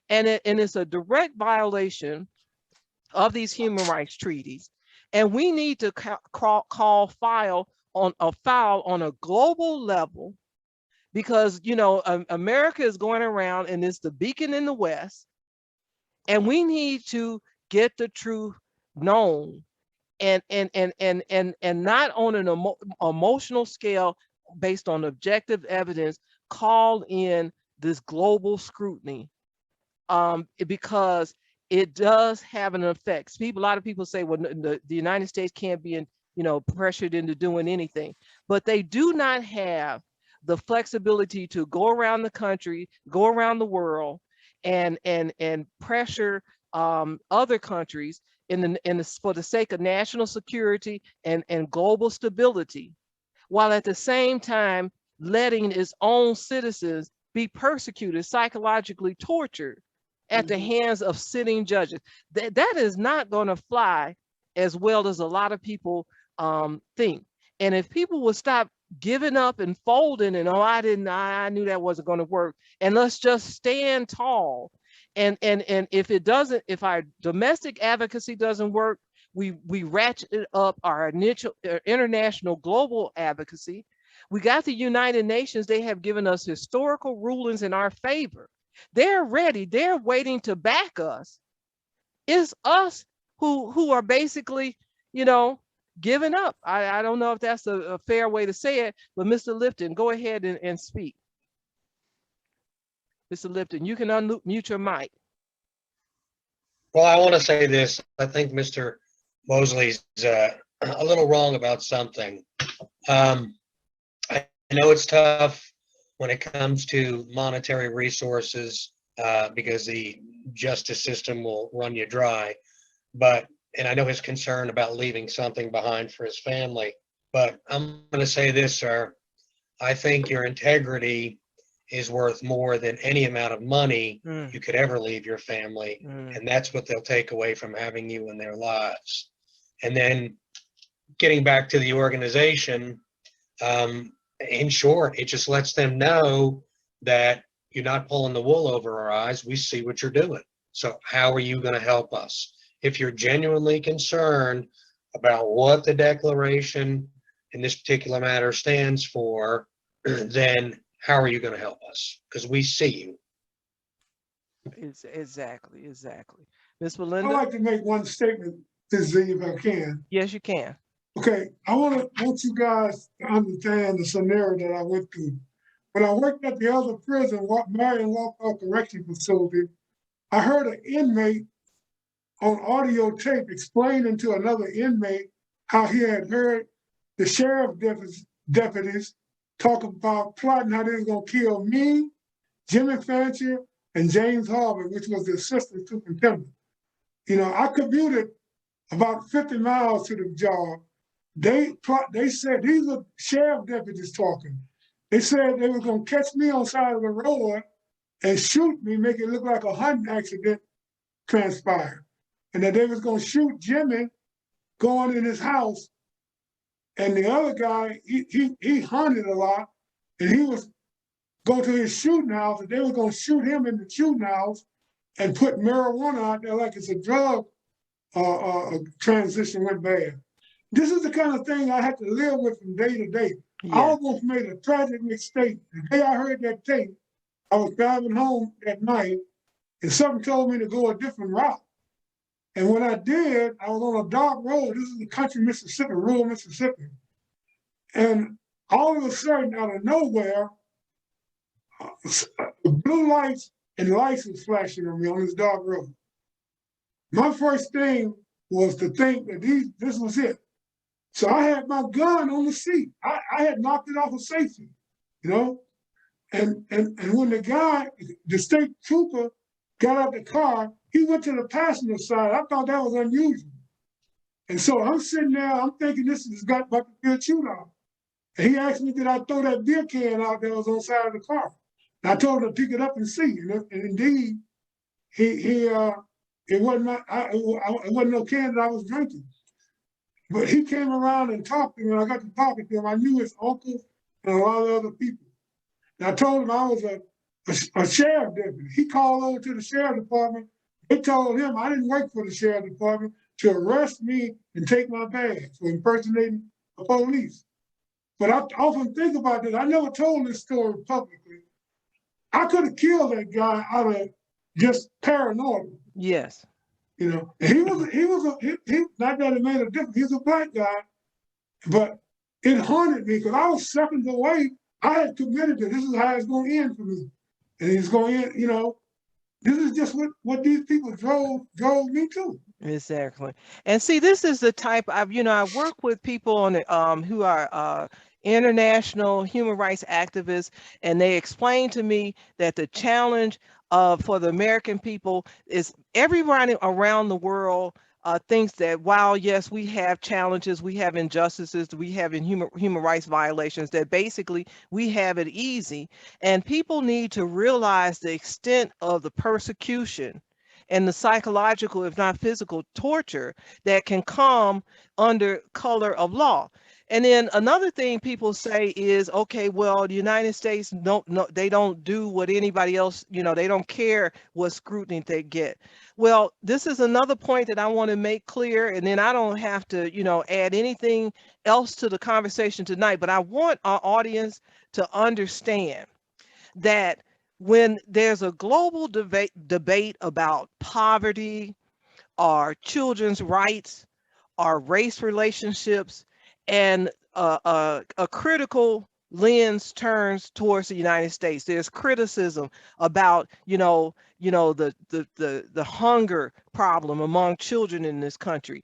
And it's a direct violation of these human rights treaties. And we need to call foul on a global level, because, you know, America is going around and it's the beacon in the West, and we need to get the truth known, and not on an emotional scale based on objective evidence, call in this global scrutiny, because it does have an effect. A lot of people say, well, the United States can't be, you know, pressured into doing anything, but they do not have the flexibility to go around the country, go around the world, and pressure other countries for the sake of national security and global stability, while at the same time letting its own citizens be persecuted, psychologically tortured at the hands of sitting judges. That is not going to fly as well as a lot of people think. And if people would stop giving up and folding and, oh, I knew that wasn't going to work, and let's just stand tall. And if our domestic advocacy doesn't work, we ratchet up our international global advocacy. We got the United Nations. They have given us historical rulings in our favor. They're ready. They're waiting to back us. It's us who are basically, you know, giving up. I don't know if that's a fair way to say it, but Mr. Lipton, go ahead and speak. Mr. Lipton, you can unmute your mic. Well, I want to say this. I think Mr. Mosley's a little wrong about something. I know it's tough when it comes to monetary resources, because the justice system will run you dry. And I know his concern about leaving something behind for his family, but I'm going to say this, sir. I think your integrity is worth more than any amount of money you could ever leave your family. And that's what they'll take away from having you in their lives. And then getting back to the organization, in short, it just lets them know that you're not pulling the wool over our eyes. We see what you're doing. So how are you going to help us? If you're genuinely concerned about what the declaration in this particular matter stands for, then how are you going to help us? Because we see you. Exactly. Miss I'd Belinda? like to make one statement, Ms. Z, if I can. Yes, you can. Okay, I want you guys to understand the scenario that I went through. When I worked at the other prison, Marion Walker Correctional Facility, I heard an inmate on audio tape explaining to another inmate how he had heard the sheriff deputies talk about plotting how they were going to kill me, Jimmy Fancher, and James Harvey, which was the assistant superintendent. You know, I commuted about 50 miles to the job. They said, these are sheriff deputies talking. They said they were going to catch me on the side of the road and shoot me, make it look like a hunting accident transpired. And that they was going to shoot Jimmy going in his house. And the other guy, he hunted a lot, and he was going to his shooting house, and they were going to shoot him in the shooting house and put marijuana out there like it's a drug transition went bad. This is the kind of thing I had to live with from day to day. I almost made a tragic mistake. The day I heard that tape, I was driving home that night, and something told me to go a different route. And when I did, I was on a dark road. This is the country Mississippi, rural Mississippi. And all of a sudden, out of nowhere, blue lights and lights was flashing on me on this dark road. My first thing was to think that this was it. So I had my gun on the seat. I had knocked it off of safety, you know? And when the state trooper got out the car, he went to the passenger side. I thought that was unusual. And so I'm sitting there, I'm thinking this has got about to be a shootout. And he asked me, did I throw that beer can out that was on the side of the car? And I told him to pick it up and see. And indeed, it wasn't no can that I was drinking. But he came around and talked to me. When I got to talking to him, I knew his uncle and a lot of other people. And I told him I was a sheriff deputy. He called over to the sheriff department. They told him I didn't work for the sheriff department to arrest me and take my badge for impersonating the police. But I often think about this. I never told this story publicly. I could have killed that guy out of just paranoia. Yes. You know, and he not that it made a difference. He's a black guy, but it haunted me because I was seconds away. I had committed to this is how it's going to end for me, and it's going to end. You know, this is just what these people drove me to. Exactly. And see, this is the type of, I work with people on who are international human rights activists, and they explain to me that the challenge for the American people is everybody around the world thinks that while yes, we have challenges, we have injustices, we have human rights violations, that basically we have it easy. And people need to realize the extent of the persecution and the psychological, if not physical, torture that can come under color of law. And then another thing people say is, okay, well, the United States they don't do what anybody else, they don't care what scrutiny they get. Well, this is another point that I want to make clear, and then I don't have to, add anything else to the conversation tonight, but I want our audience to understand that when there's a global debate about poverty, our children's rights, our race relationships, and a critical lens turns towards the United States. There's criticism about, the hunger problem among children in this country,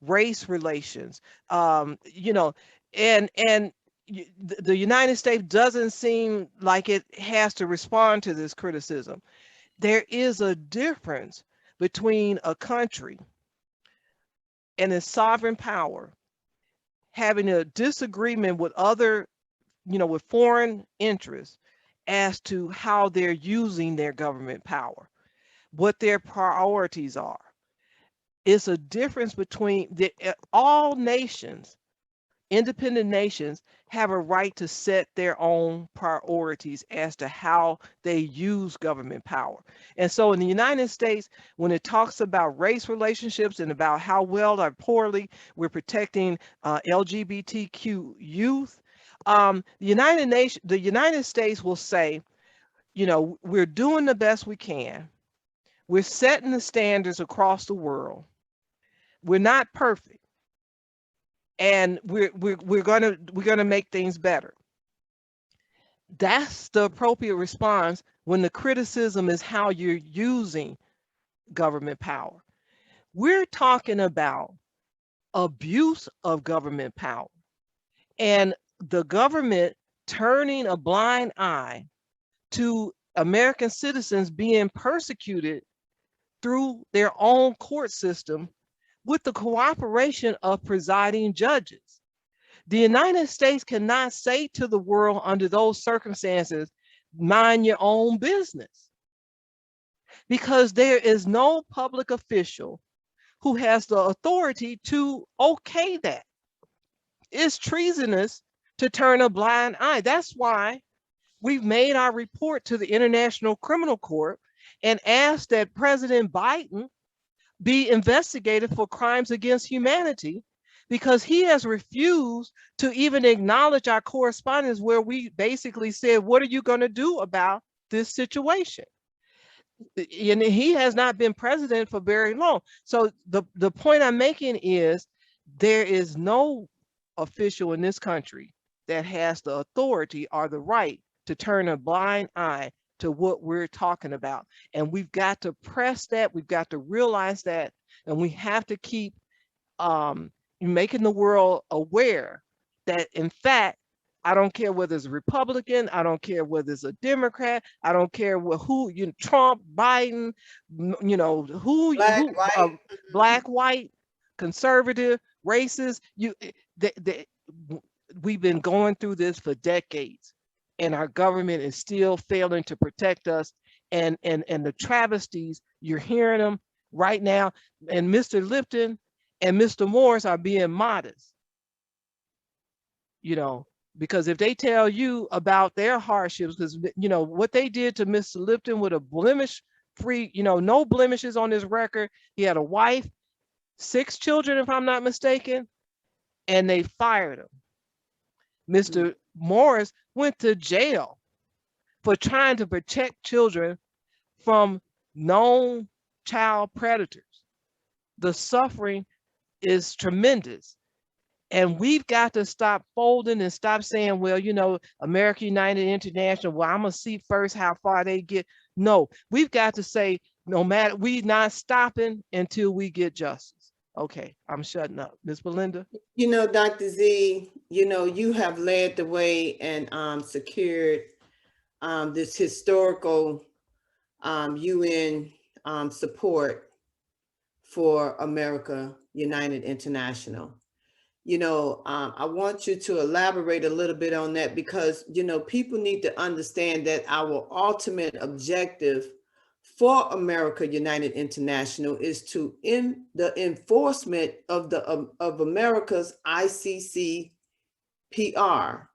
race relations, and the United States doesn't seem like it has to respond to this criticism. There is a difference between a country and its sovereign power having a disagreement with other, with foreign interests as to how they're using their government power, what their priorities are. It's a difference between all nations. Independent nations have a right to set their own priorities as to how they use government power. And so in the United States, when it talks about race relationships and about how well or poorly we're protecting LGBTQ youth, The United States will say, we're doing the best we can. We're setting the standards across the world. We're not perfect, and we're gonna make things better. That's the appropriate response when the criticism is how you're using government power. We're talking about abuse of government power and the government turning a blind eye to American citizens being persecuted through their own court system with the cooperation of presiding judges. The United States cannot say to the world under those circumstances, mind your own business, because there is no public official who has the authority to okay that. It's treasonous to turn a blind eye. That's why we've made our report to the International Criminal Court and asked that President Biden be investigated for crimes against humanity, because he has refused to even acknowledge our correspondence where we basically said, what are you going to do about this situation? And he has not been president for very long. So the point I'm making is there is no official in this country that has the authority or the right to turn a blind eye to what we're talking about. And we've got to press that, we've got to realize that, and we have to keep making the world aware that, in fact, I don't care whether it's a Republican, I don't care whether it's a Democrat, I don't care who, Trump, Biden, black, white, conservative, racist, we've been going through this for decades, and our government is still failing to protect us. And the travesties, you're hearing them right now. And Mr. Lipton and Mr. Morris are being modest, because if they tell you about their hardships, because what they did to Mr. Lipton with a blemish-free, no blemishes on his record. He had a wife, 6 children, if I'm not mistaken, and they fired him. Mr. Morris went to jail for trying to protect children from known child predators. The suffering is tremendous. And we've got to stop folding and stop saying, well, America United International, well, I'm going to see first how far they get. No, we've got to say, no matter, we're not stopping until we get justice. Okay, I'm shutting up. Ms. Belinda? Dr. Z, you have led the way and secured this historical UN support for America United International. I want you to elaborate a little bit on that, because, people need to understand that our ultimate objective for America United International is to end the enforcement of America's ICC PR.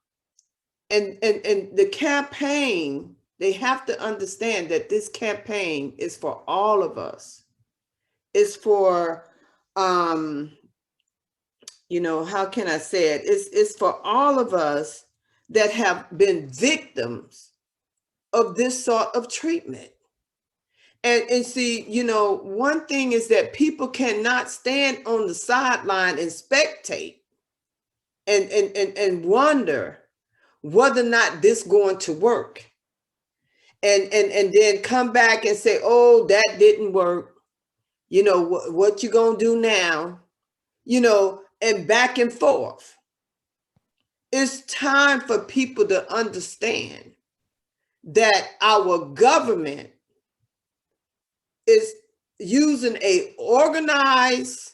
And the campaign, they have to understand that this campaign is for all of us. It's for, how can I say it? It's for all of us that have been victims of this sort of treatment. And see, one thing is that people cannot stand on the sideline and spectate and wonder whether or not this going to work. And then come back and say, oh, that didn't work. What you gonna do now? And back and forth. It's time for people to understand that our government is using a organized,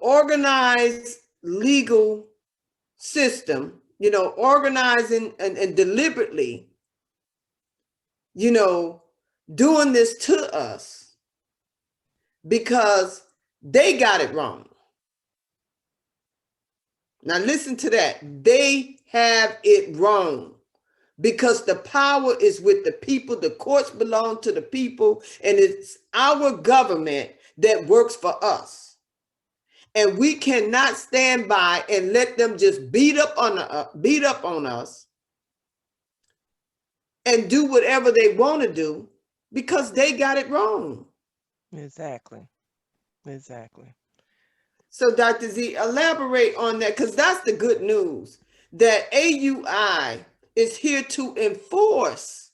organized legal system, organizing and deliberately, doing this to us because they got it wrong. Now listen to that. They have it wrong because the power is with the people. The courts belong to the people, and it's our government that works for us. And we cannot stand by and let them just beat up on us and do whatever they want to do because they got it wrong. Exactly. Exactly. So Dr. Z, elaborate on that, because that's the good news, that AUI is here to enforce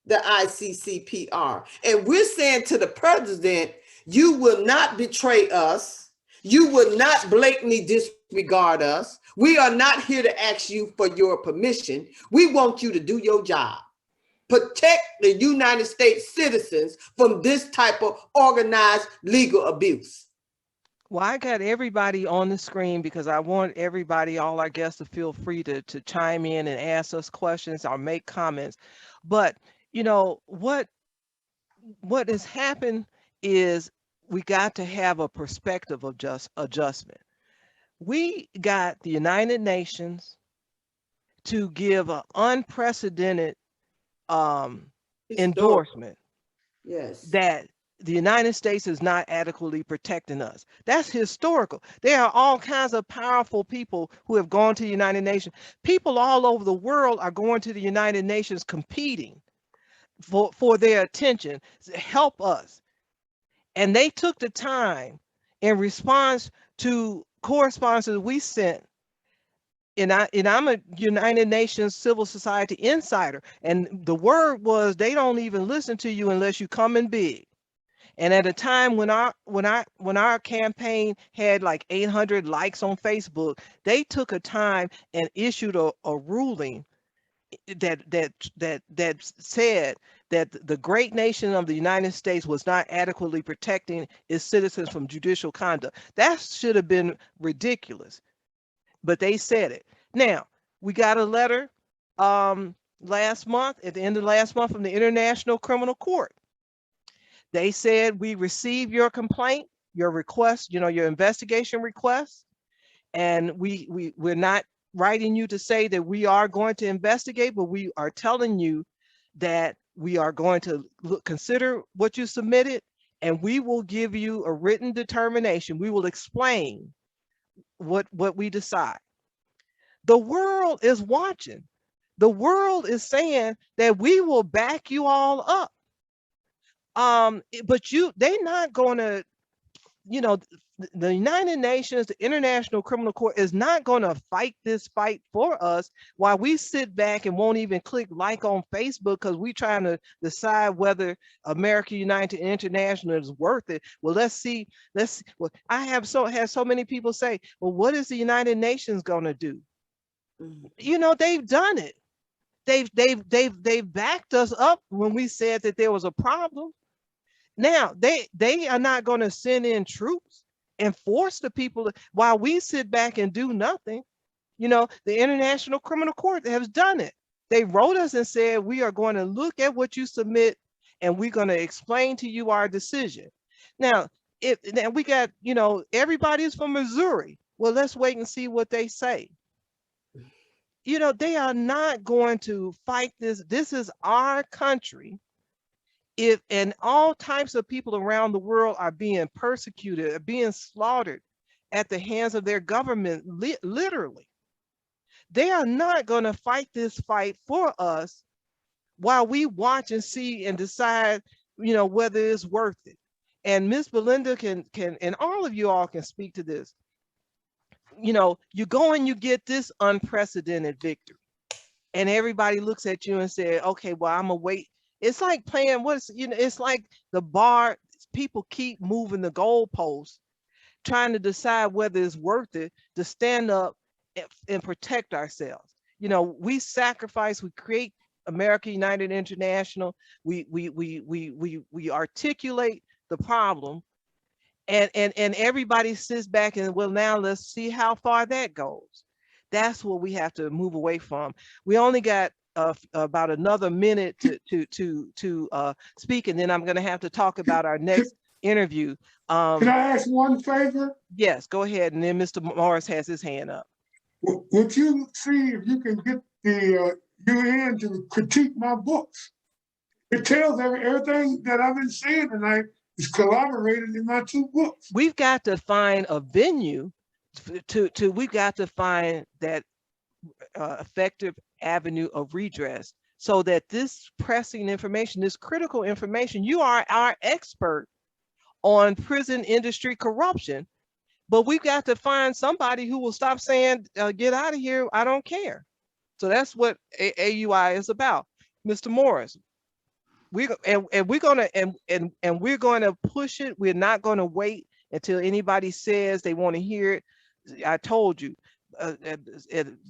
the ICCPR. And we're saying to the president, you will not betray us. You will not blatantly disregard us. We are not here to ask you for your permission. We want you to do your job. Protect the United States citizens from this type of organized legal abuse. Well, I got everybody on the screen because I want everybody, all our guests, to feel free to chime in and ask us questions or make comments. But you know what has happened is we got to have a perspective of just adjustment. We got the United Nations to give an unprecedented endorsement Yes. that the United States is not adequately protecting us. That's historical. There are all kinds of powerful people who have gone to the United Nations. People all over the world are going to the United Nations competing for their attention, help us. And they took the time in response to correspondences we sent. And I'm a United Nations civil society insider. And the word was they don't even listen to you unless you come in big. And at a time when our campaign had like 800 likes on Facebook, they took a time and issued a ruling that said that the great nation of the United States was not adequately protecting its citizens from judicial conduct. That should have been ridiculous, but they said it. Now, we got a letter last month, at the end of last month, from the International Criminal Court. They said, we received your complaint, your request, your investigation request, and we're not writing you to say that we are going to investigate, but we are telling you that we are going to consider what you submitted, and we will give you a written determination. We will explain what we decide. The world is watching. The world is saying that we will back you all up. But they're not going to, the United Nations, the International Criminal Court is not going to fight this fight for us while we sit back and won't even click like on Facebook because we're trying to decide whether America United International is worth it. Well, let's see. Well, I have so many people say, well, what is the United Nations going to do? They've done it. They've backed us up when we said that there was a problem. Now they are not going to send in troops and force the people while we sit back and do nothing. The International Criminal Court has done it. They wrote us and said, we are going to look at what you submit and we're going to explain to you our decision. Now, we got, everybody's from Missouri. Well, let's wait and see what they say. They are not going to fight this. This is our country. And all types of people around the world are being persecuted, are being slaughtered at the hands of their government, literally. They are not going to fight this fight for us while we watch and see and decide, whether it's worth it. And Miss Belinda can, and all of you all can speak to this. You go and you get this unprecedented victory, and everybody looks at you and says, okay, well, I'm gonna wait. It's like playing it's like the bar, people keep moving the goalposts, trying to decide whether it's worth it to stand up and protect ourselves. We sacrifice, we create America United International, we articulate the problem, and everybody sits back and, well, now let's see how far that goes. That's what we have to move away from. We only got about another minute to speak, and then I'm going to have to talk about our next interview. Can I ask one favor? Yes, go ahead. And then Mr. Morris has his hand up. Would you see if you can get the UN to critique my books? It tells everything that I've been saying tonight is collaborated in my two books. We've got to find a venue we've got to find that effective avenue of redress so that this pressing information, this critical information, you are our expert on prison industry corruption, but we've got to find somebody who will stop saying, get out of here, I don't care. So that's what AUI is about. Mr. Morris, we're going to push it. We're not going to wait until anybody says they want to hear it. I told you,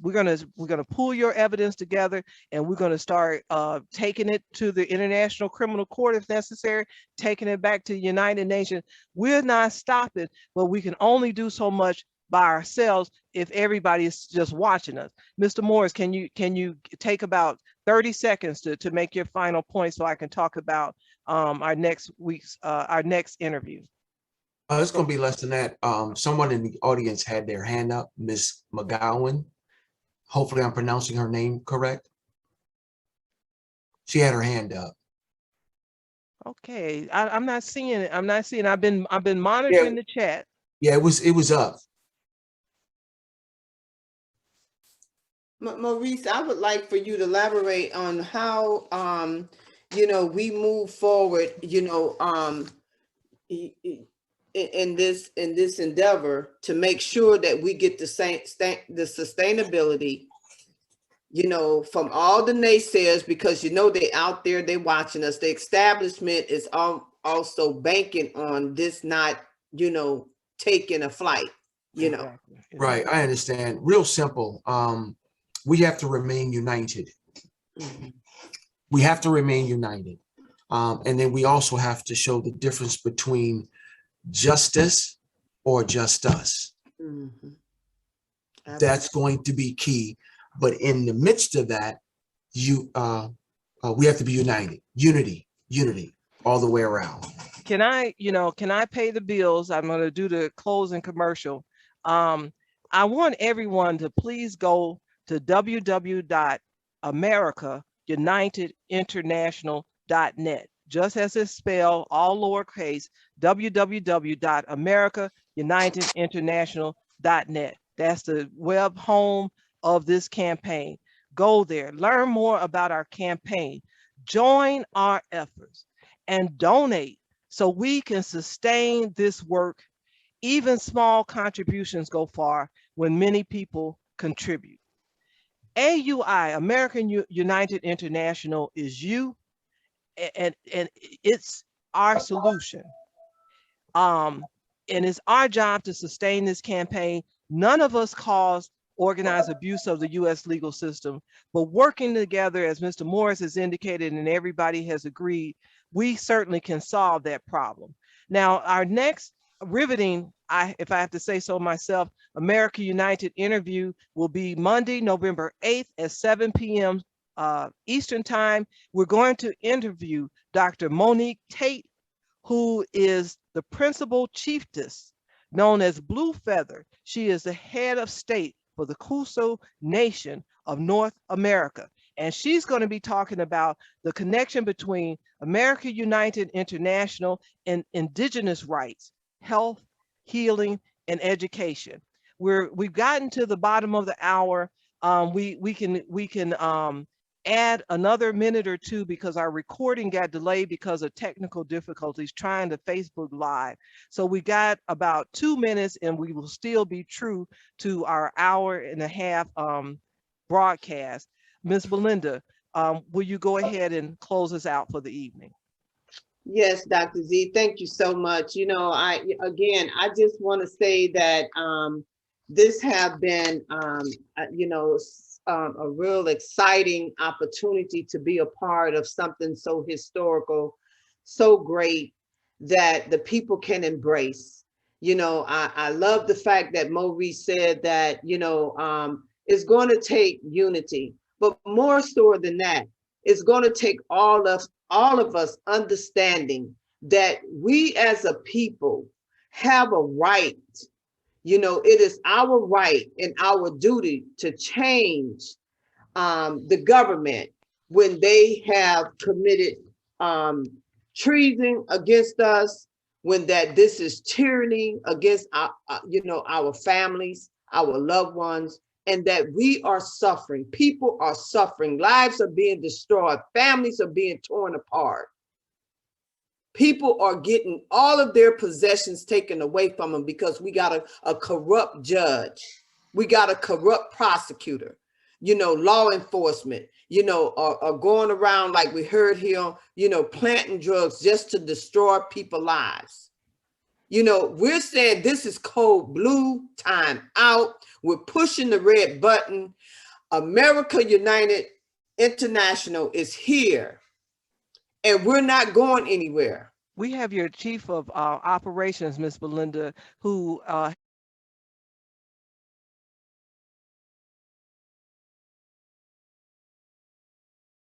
we're gonna pull your evidence together, and we're gonna start taking it to the International Criminal Court if necessary, taking it back to the United Nations. We're not stopping, but we can only do so much by ourselves if everybody is just watching us. Mr. Morris, can you take about 30 seconds to make your final point so I can talk about our next interview? It's going to be less than that. Someone in the audience had their hand up, Miss McGowan. Hopefully I'm pronouncing her name correct. She had her hand up. Okay, I'm not seeing it. I'm not seeing. I've been monitoring the chat. Yeah, it was up. Maurice, I would like for you to elaborate on how we move forward, in this endeavor to make sure that we get the sustainability, from all the naysayers, because they out there, they watching us. The establishment is also banking on this not, taking a flight, Exactly. Right, I understand. Real simple. We have to remain united. Mm-hmm. We have to remain united. And then we also have to show the difference between justice or just us. Mm-hmm. That's going to be key. But in the midst of that, we have to be united. Unity all the way around. Can I pay the bills? I'm going to do the closing commercial. I want everyone to please go to www.americaunitedinternational.net. Just as it's spelled, all lowercase, www.americaunitedinternational.net. That's the web home of this campaign. Go there, learn more about our campaign, join our efforts, and donate so we can sustain this work. Even small contributions go far when many people contribute. AUI, American United International, is you, and it's our solution. And it's our job to sustain this campaign. None of us caused organized abuse of the U.S. legal system, but working together, as Mr. Morris has indicated and everybody has agreed, we certainly can solve that problem. Now, our next riveting, if I have to say so myself, America United interview will be Monday, November 8th at 7 p.m. Eastern Time. We're going to interview Dr. Monique Tate, who is the principal chiefess known as Blue Feather. She is the head of state for the Kuso Nation of North America. And she's going to be talking about the connection between America United International and indigenous rights, health, healing, and education. We've gotten to the bottom of the hour. We can add another minute or two because our recording got delayed because of technical difficulties trying to Facebook Live. So we got about 2 minutes, and we will still be true to our hour and a half broadcast. Ms. Belinda, will you go ahead and close us out for the evening? Yes, Dr. Z, thank you so much. I just want to say that this have been, a real exciting opportunity to be a part of something so historical, so great that the people can embrace. I love the fact that Maurice said that, it's going to take unity, but more so than that, it's going to take all of us understanding that we as a people have a right. It is our right and our duty to change the government when they have committed treason against us, when that this is tyranny against our, our families, our loved ones, and that we are suffering. People are suffering. Lives are being destroyed. Families are being torn apart. People are getting all of their possessions taken away from them because we got a corrupt judge. We got a corrupt prosecutor. Law enforcement, are going around, like we heard here, planting drugs just to destroy people's lives. We're saying this is code blue, time out. We're pushing the red button. America United International is here, and we're not going anywhere. We have your chief of operations, Ms. Belinda, who